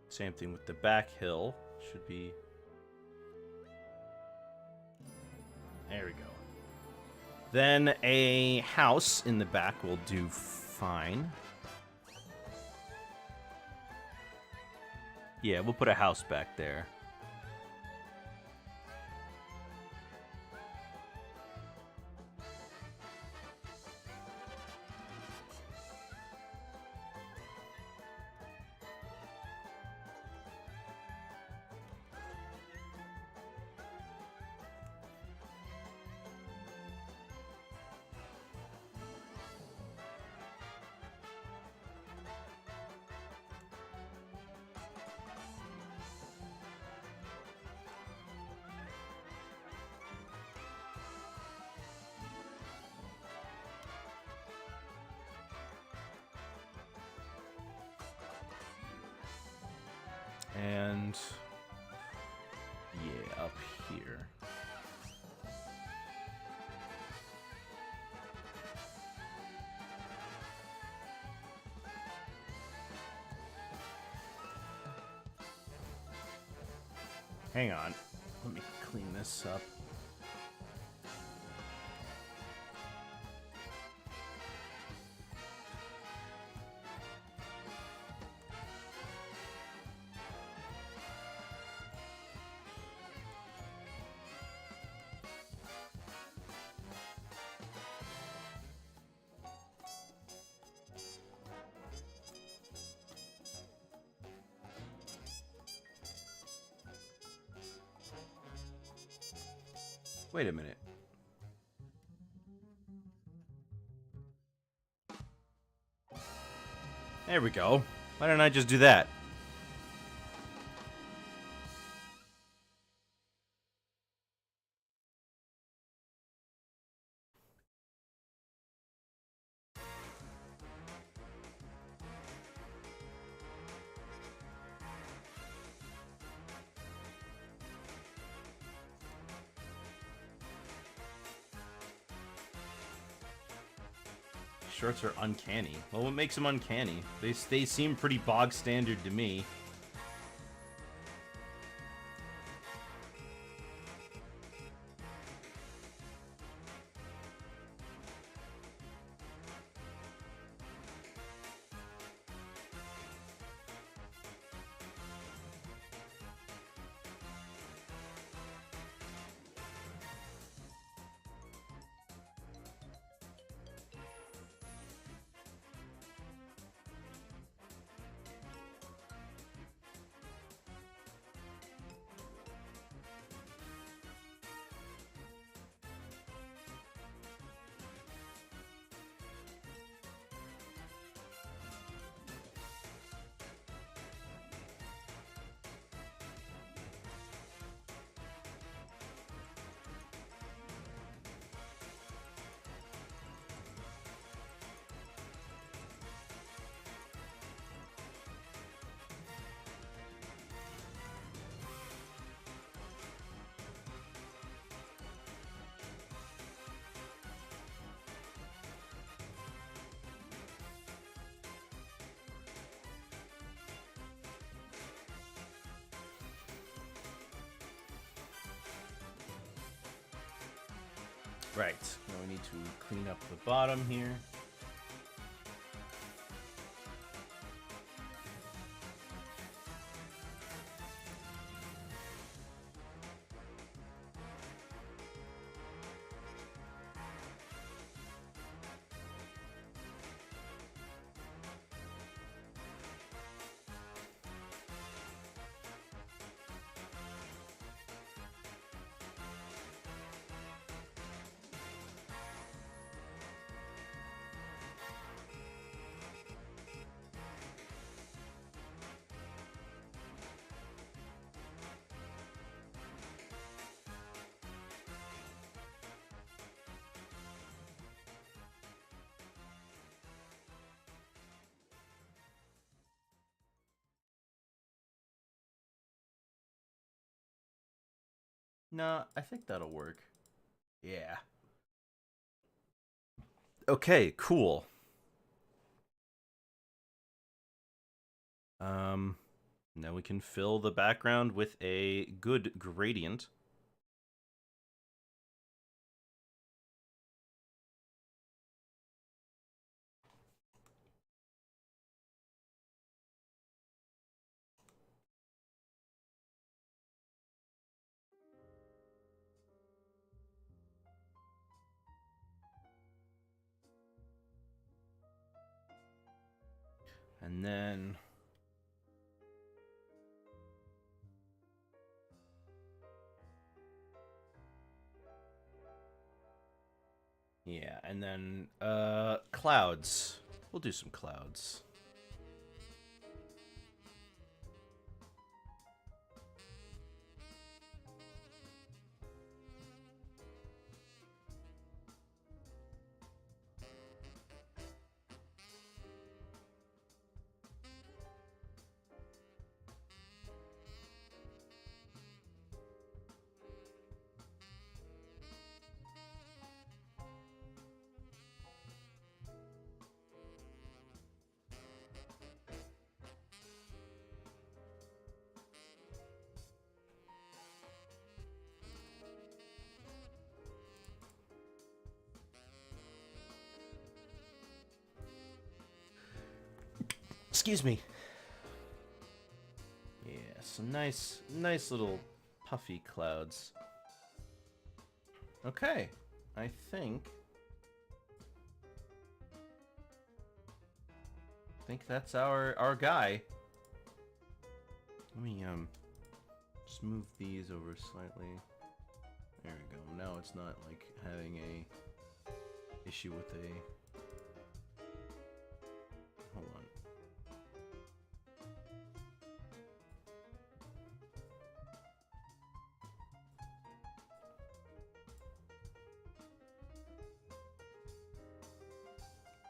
Same thing with the back hill. Should be... There we go. Then a house in the back will do fine. Yeah, we'll put a house back there. up here. Hang on. Let me clean this up. Wait a minute. There we go. Why didn't I just do that? Shorts are uncanny. Well, what makes them uncanny? They seem pretty bog standard to me. Right. Now we need to clean up the bottom here. No, I think that'll work. Yeah. Okay, cool. Now we can fill the background with a good gradient. And then yeah, and then clouds. We'll do some clouds. excuse me. Yeah, some nice little puffy clouds. Okay, I think that's our guy. Let me just move these over slightly. There we go. Now it's not like having a issue with a. Hold on.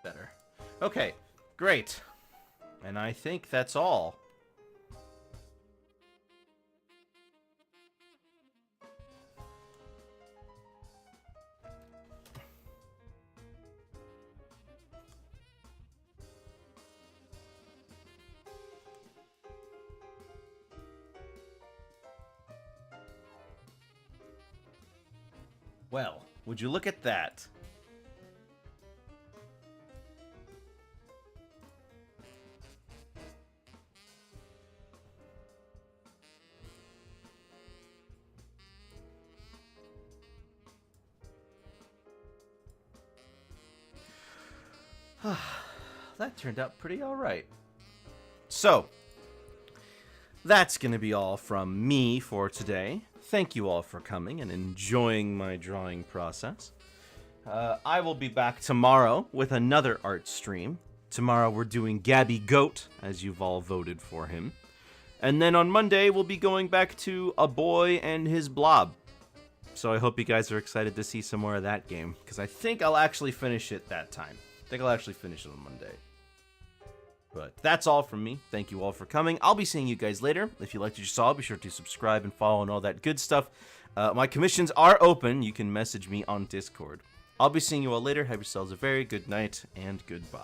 Better. Okay, great. And I think that's all. Well, would you look at that? That turned out pretty alright. So, that's gonna be all from me for today. Thank you all for coming and enjoying my drawing process. I will be back tomorrow with another art stream. Tomorrow we're doing Gabby Goat, as you've all voted for him. And then on Monday we'll be going back to A Boy and His Blob. So I hope you guys are excited to see some more of that game, because I think I'll actually finish it that time. I think I'll actually finish it on Monday. But that's all from me. Thank you all for coming. I'll be seeing you guys later. If you liked what you saw, be sure to subscribe and follow and all that good stuff. My commissions are open. You can message me on Discord. I'll be seeing you all later. Have yourselves a very good night and goodbye.